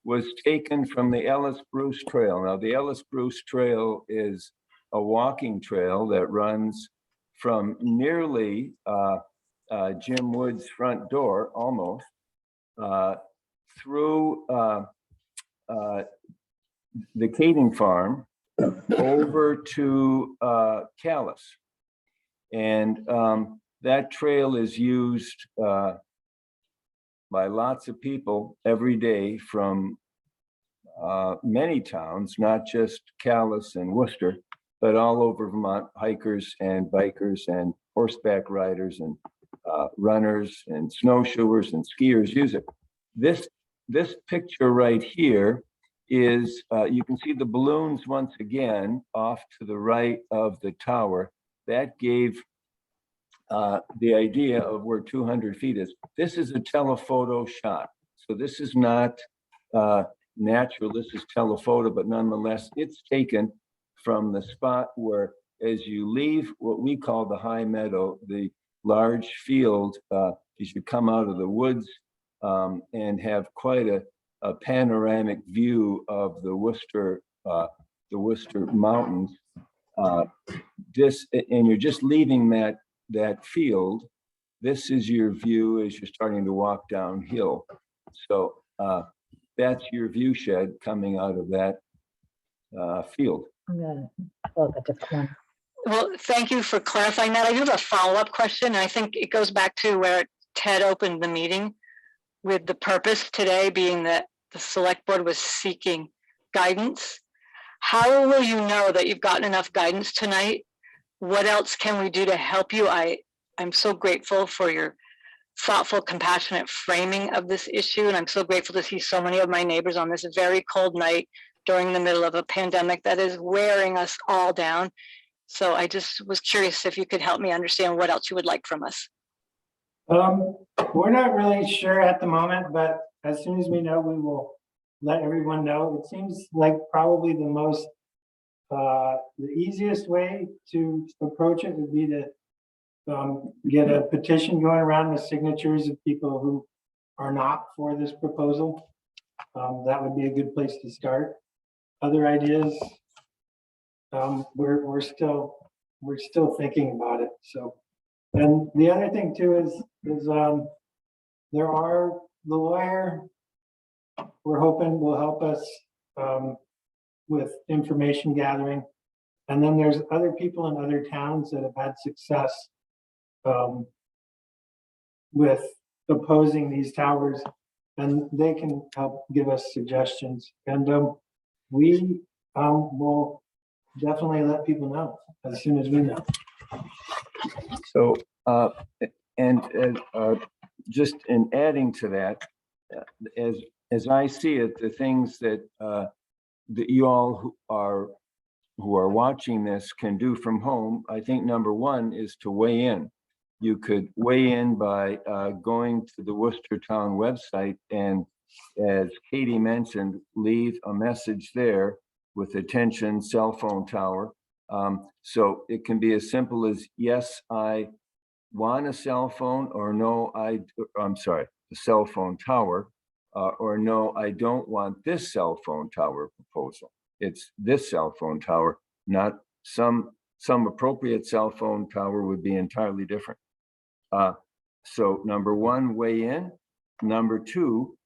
was taken from the Ellis Bruce Trail. Now, the Ellis Bruce Trail is a walking trail that runs from nearly Jim Wood's front door, almost, through the Kading Farm over to Calais. And that trail is used by lots of people every day from many towns, not just Calais and Worcester, but all over Vermont. Hikers and bikers and horseback riders and runners and snowshoers and skiers use it. This picture right here is, you can see the balloons once again off to the right of the tower. That gave the idea of where 200 feet is. This is a telephoto shot. So this is not natural, this is telephoto, but nonetheless, it's taken from the spot where, as you leave what we call the high meadow, the large field, you should come out of the woods and have quite a panoramic view of the Worcester Mountains. And you're just leaving that field. This is your view as you're starting to walk downhill. So that's your view shed coming out of that field. I'm gonna look at different one. Well, thank you for clarifying that. I do have a follow-up question. And I think it goes back to where Ted opened the meeting with the purpose today being that the select board was seeking guidance. How will you know that you've gotten enough guidance tonight? What else can we do to help you? I'm so grateful for your thoughtful, compassionate framing of this issue. And I'm so grateful to see so many of my neighbors on this very cold night during the middle of a pandemic that is wearing us all down. So I just was curious if you could help me understand what else you would like from us. We're not really sure at the moment, but as soon as we know, we will let everyone know. It seems like probably the easiest way to approach it would be to get a petition going around with signatures of people who are not for this proposal. That would be a good place to start. Other ideas, we're still thinking about it. So, and the other thing too is there are the lawyer we're hoping will help us with information gathering, and then there's other people in other towns that have had success with opposing these towers, and they can help give us suggestions. And we will definitely let people know as soon as we know. So, just in adding to that, as I see it, the things that you all who are watching this can do from home, I think number one is to weigh in. You could weigh in by going to the Worcester Town website and, as Katie mentioned, leave a message there with attention cell phone tower. So it can be as simple as, yes, I want a cell phone, or no, I'm sorry, the cell phone tower, or no, I don't want this cell phone tower proposal. It's this cell phone tower, not some appropriate cell phone tower would be entirely different. So number one, weigh in. Number two,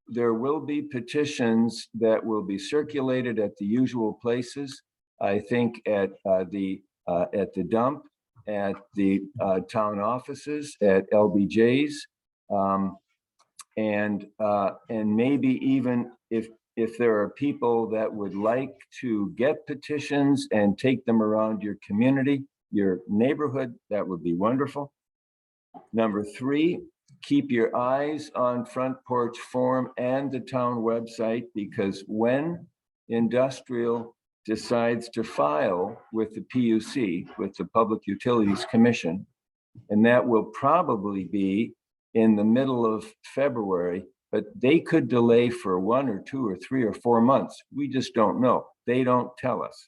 there will be petitions that will be circulated at the usual places. I think at the dump, at the town offices, at LBJ's, and maybe even if there are people that would like to get petitions and take them around your community, your neighborhood, that would be wonderful. Number three, keep your eyes on Front Porch Forum and the town website, because when industrial decides to file with the PUC, with the Public Utilities Commission, and that will probably be in the middle of February, but they could delay for 1 or 2 or 3 or 4 months. We just don't know. They don't tell us.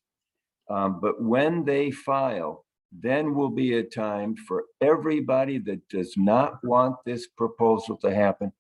But when they file, then will be a time for everybody that does not want this proposal to happen,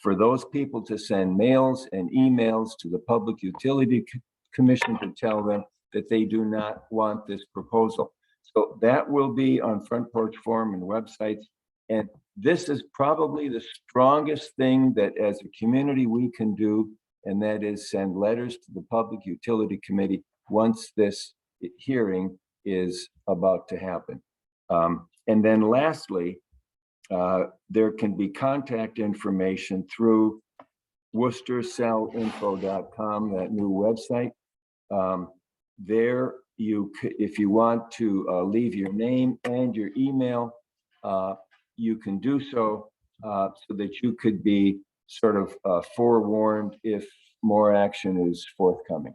for those people to send mails and emails to the Public Utility Commission to tell them that they do not want this proposal. So that will be on Front Porch Forum and websites. And this is probably the strongest thing that as a community we can do, and that is send letters to the Public Utility Committee once this hearing is about to happen. And then lastly, there can be contact information through worcestercellinfo.com, that new website. There if you want to leave your name and your email, you can do so, so that you could be sort of forewarned if more action is forthcoming.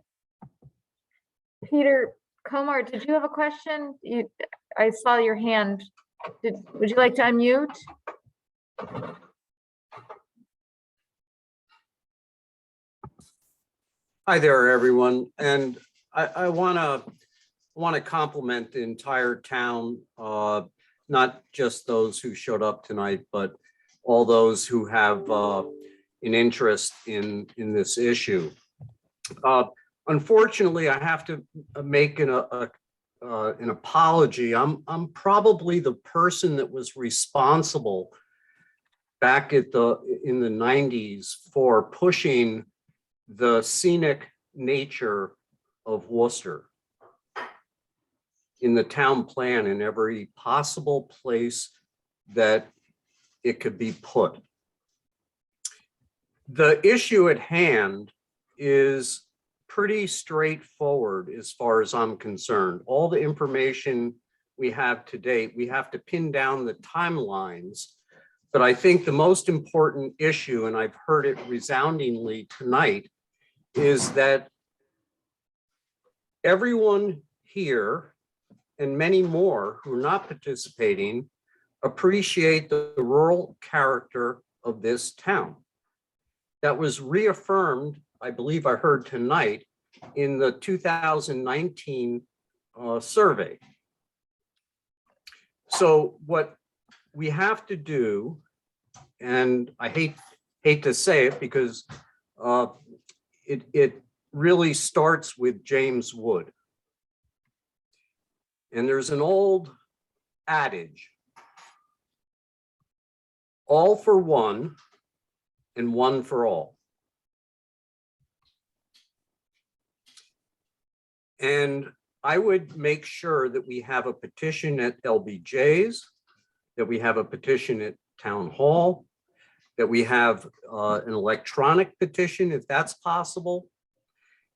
Peter Komar, did you have a question? I saw your hand Would you like to unmute? Hi there, everyone. And I want to compliment the entire town, not just those who showed up tonight, but all those who have an interest in this issue. Unfortunately, I have to make an apology. I'm probably the person that was responsible back in the 90s for pushing the scenic nature of Worcester in the town plan in every possible place that it could be put. The issue at hand is pretty straightforward as far as I'm concerned. All the information we have to date, we have to pin down the timelines. But I think the most important issue, and I've heard it resoundingly tonight, is that everyone here and many more who are not participating appreciate the rural character of this town. That was reaffirmed, I believe I heard tonight, in the 2019 survey. So what we have to do, and I hate to say it because it really starts with James Wood. And there's an old adage, all for one and one for all. And I would make sure that we have a petition at LBJ's, that we have a petition at Town Hall, that we have an electronic petition if that's possible.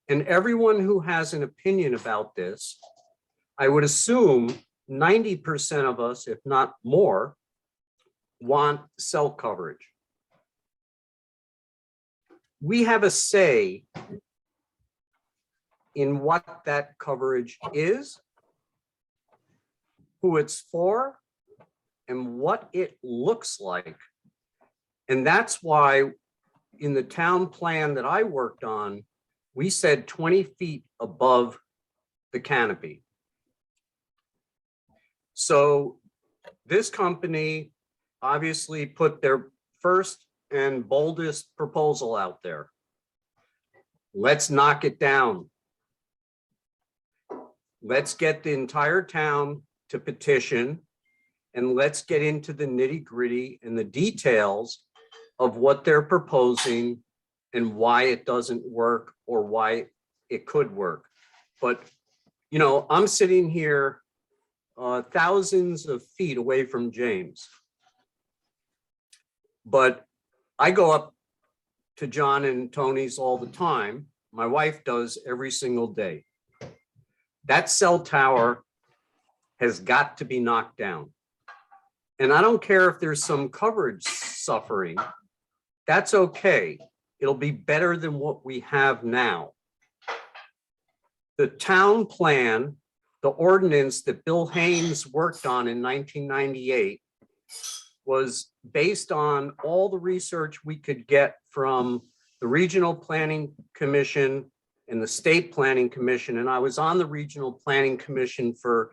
And everyone who has an opinion about this, I would assume 90% of us, if not more, want cell coverage. We have a say in what that coverage is, who it's for, and what it looks like. And that's why in the town plan that I worked on, we said 20 feet above the canopy. So this company obviously put their first and boldest proposal out there. Let's knock it down. Let's get the entire town to petition, and let's get into the nitty-gritty and the details of what they're proposing and why it doesn't work or why it could work. But, you know, I'm sitting here thousands of feet away from James. But I go up to John and Tony's all the time. My wife does every single day. That cell tower has got to be knocked down. And I don't care if there's some coverage suffering. That's okay. It'll be better than what we have now. The town plan, the ordinance that Bill Haynes worked on in 1998 was based on all the research we could get from the Regional Planning Commission and the State Planning Commission. And I was on the Regional Planning Commission for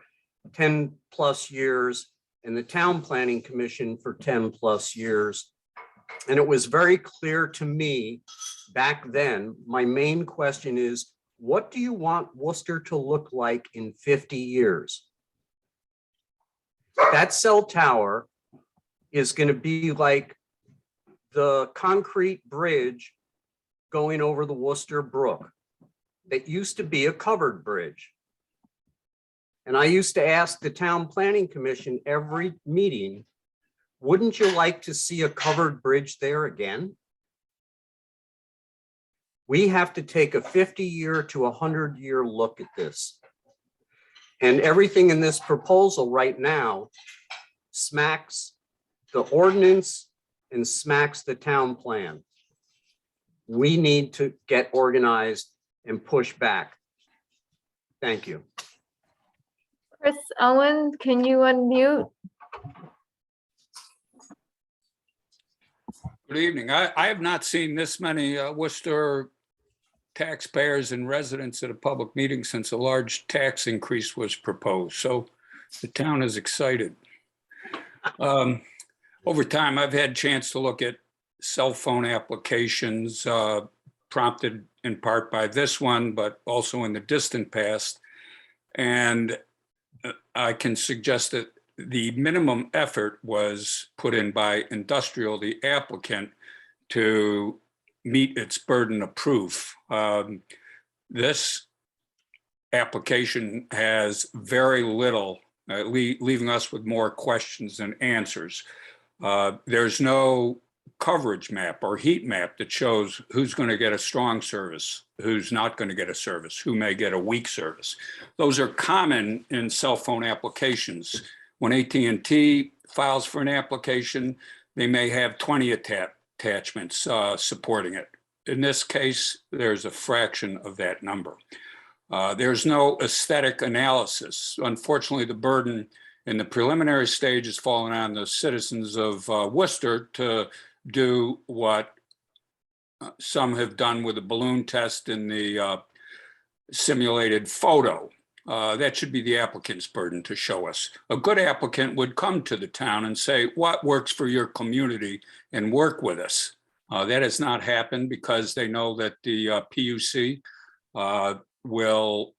10 plus years and the Town Planning Commission for 10 plus years. And it was very clear to me back then, my main question is, what do you want Worcester to look like in 50 years? That cell tower is going to be like the concrete bridge going over the Worcester Brook that used to be a covered bridge. And I used to ask the Town Planning Commission every meeting, wouldn't you like to see a covered bridge there again? We have to take a 50-year to 100-year look at this. And everything in this proposal right now smacks the ordinance and smacks the town plan. We need to get organized and push back. Thank you. Chris Owen, can you unmute? Good evening. I have not seen this many Worcester taxpayers and residents at a public meeting since a large tax increase was proposed. So the town is excited. Over time, I've had a chance to look at cell phone applications prompted in part by this one, but also in the distant past. And I can suggest that the minimum effort was put in by Industrial, the applicant, to meet its burden of proof. This application has very little, leaving us with more questions than answers. There's no coverage map or heat map that shows who's going to get a strong service, who's not going to get a service, who may get a weak service. Those are common in cell phone applications. When AT&T files for an application, they may have 20 attachments supporting it. In this case, there's a fraction of that number. There's no aesthetic analysis. Unfortunately, the burden in the preliminary stage is falling on the citizens of Worcester to do what some have done with the balloon test in the simulated photo. That should be the applicant's burden to show us. A good applicant would come to the town and say, what works for your community, and work with us. That has not happened because they know that the PUC will,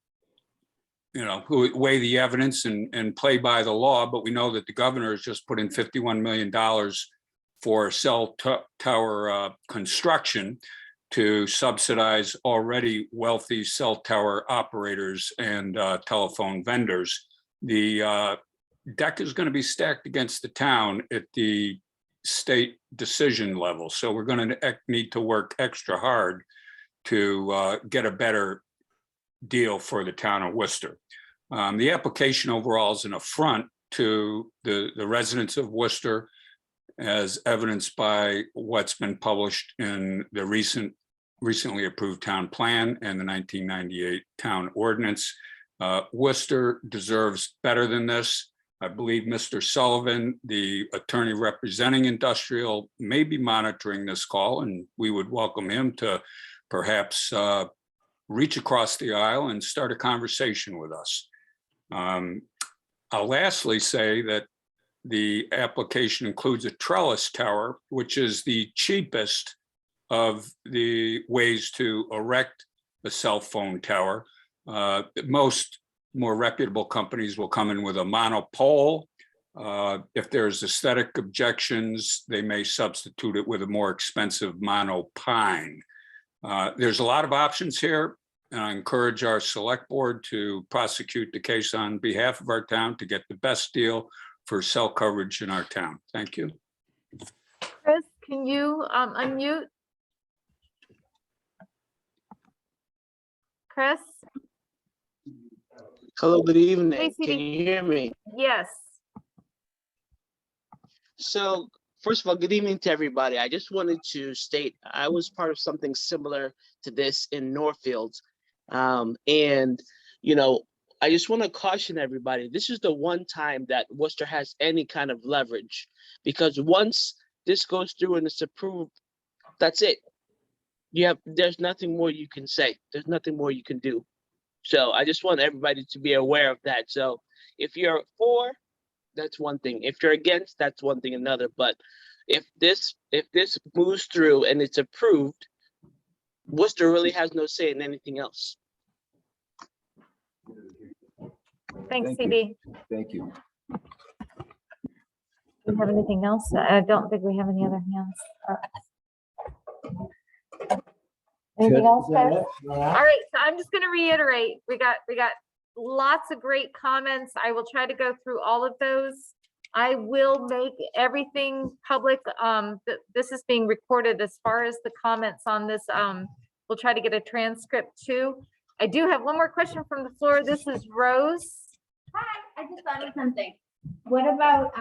weigh the evidence and play by the law. But we know that the governor has just put in $51 million for cell tower construction to subsidize already wealthy cell tower operators and telephone vendors. The deck is going to be stacked against the town at the state decision level. So we're going to need to work extra hard to get a better deal for the town of Worcester. The application overall is an affront to the residents of Worcester, as evidenced by what's been published in the recently approved town plan and the 1998 town ordinance. Worcester deserves better than this. I believe Mr. Sullivan, the attorney representing Industrial, may be monitoring this call, and we would welcome him to perhaps reach across the aisle and start a conversation with us. I'll lastly say that the application includes a trellis tower, which is the cheapest of the ways to erect a cell phone tower. Most more reputable companies will come in with a monopole. If there's aesthetic objections, they may substitute it with a more expensive monopine. There's a lot of options here, and I encourage our select board to prosecute the case on behalf of our town to get the best deal for cell coverage in our town. Thank you. Chris, can you unmute? Chris? Hello, good evening. Hey, Can you hear me? Yes. So first of all, good evening to everybody. I just wanted to state I was part of something similar to this in Northfield. And, I just want to caution everybody, this is the one time that Worcester has any kind of leverage, because once this goes through and it's approved, that's it. There's nothing more you can say. There's nothing more you can do. So I just want everybody to be aware of that. So if you're for, that's one thing. If you're against, that's one thing another. But if this moves through and it's approved, Worcester really has no say in anything else. Thanks, CB. Thank you. Do we have anything else? I don't think we have any other hands. Anything else, guys? All right, so I'm just going to reiterate, we got lots of great comments. I will try to go through all of those. I will make everything public. This is being recorded as far as the comments on this. We'll try to get a transcript too. I do have one more question from the floor. This is Rose. Hi, I just thought of something. What about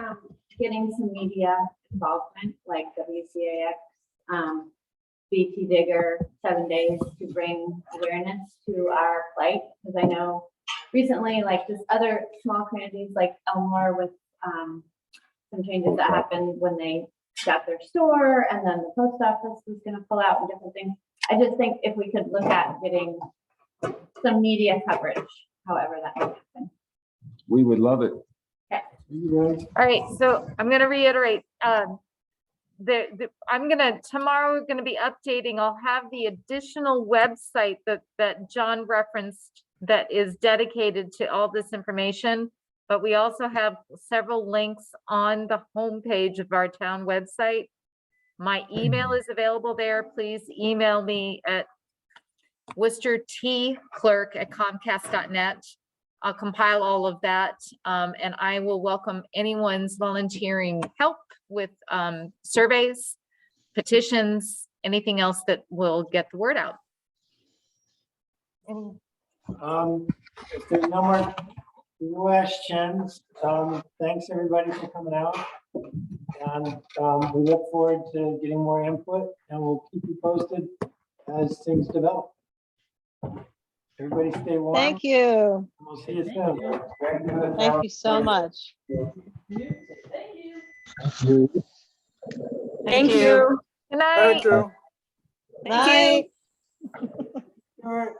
getting some media involvement like WCAX, BT Digger, 7 Days to bring awareness to our plight? Because I know recently, like just other small communities like Elmore with some changes that happened when they got their store, and then the post office was gonna pull out and different things. I just think if we could look at getting some media coverage, however that might happen. We would love it. All right, so I'm gonna reiterate, tomorrow gonna be updating, I'll have the additional website that John referenced that is dedicated to all this information. But we also have several links on the homepage of our town website. My email is available there. Please email me at worcestertclerk@comcast.net. I'll compile all of that, and I will welcome anyone's volunteering help with surveys, petitions, anything else that will get the word out. If there's no more questions, thanks everybody for coming out. And we look forward to getting more input, and we'll keep you posted as things develop. Everybody stay warm. Thank you. We'll see you soon. Thank you so much. Thank you. Good night. Night. All right.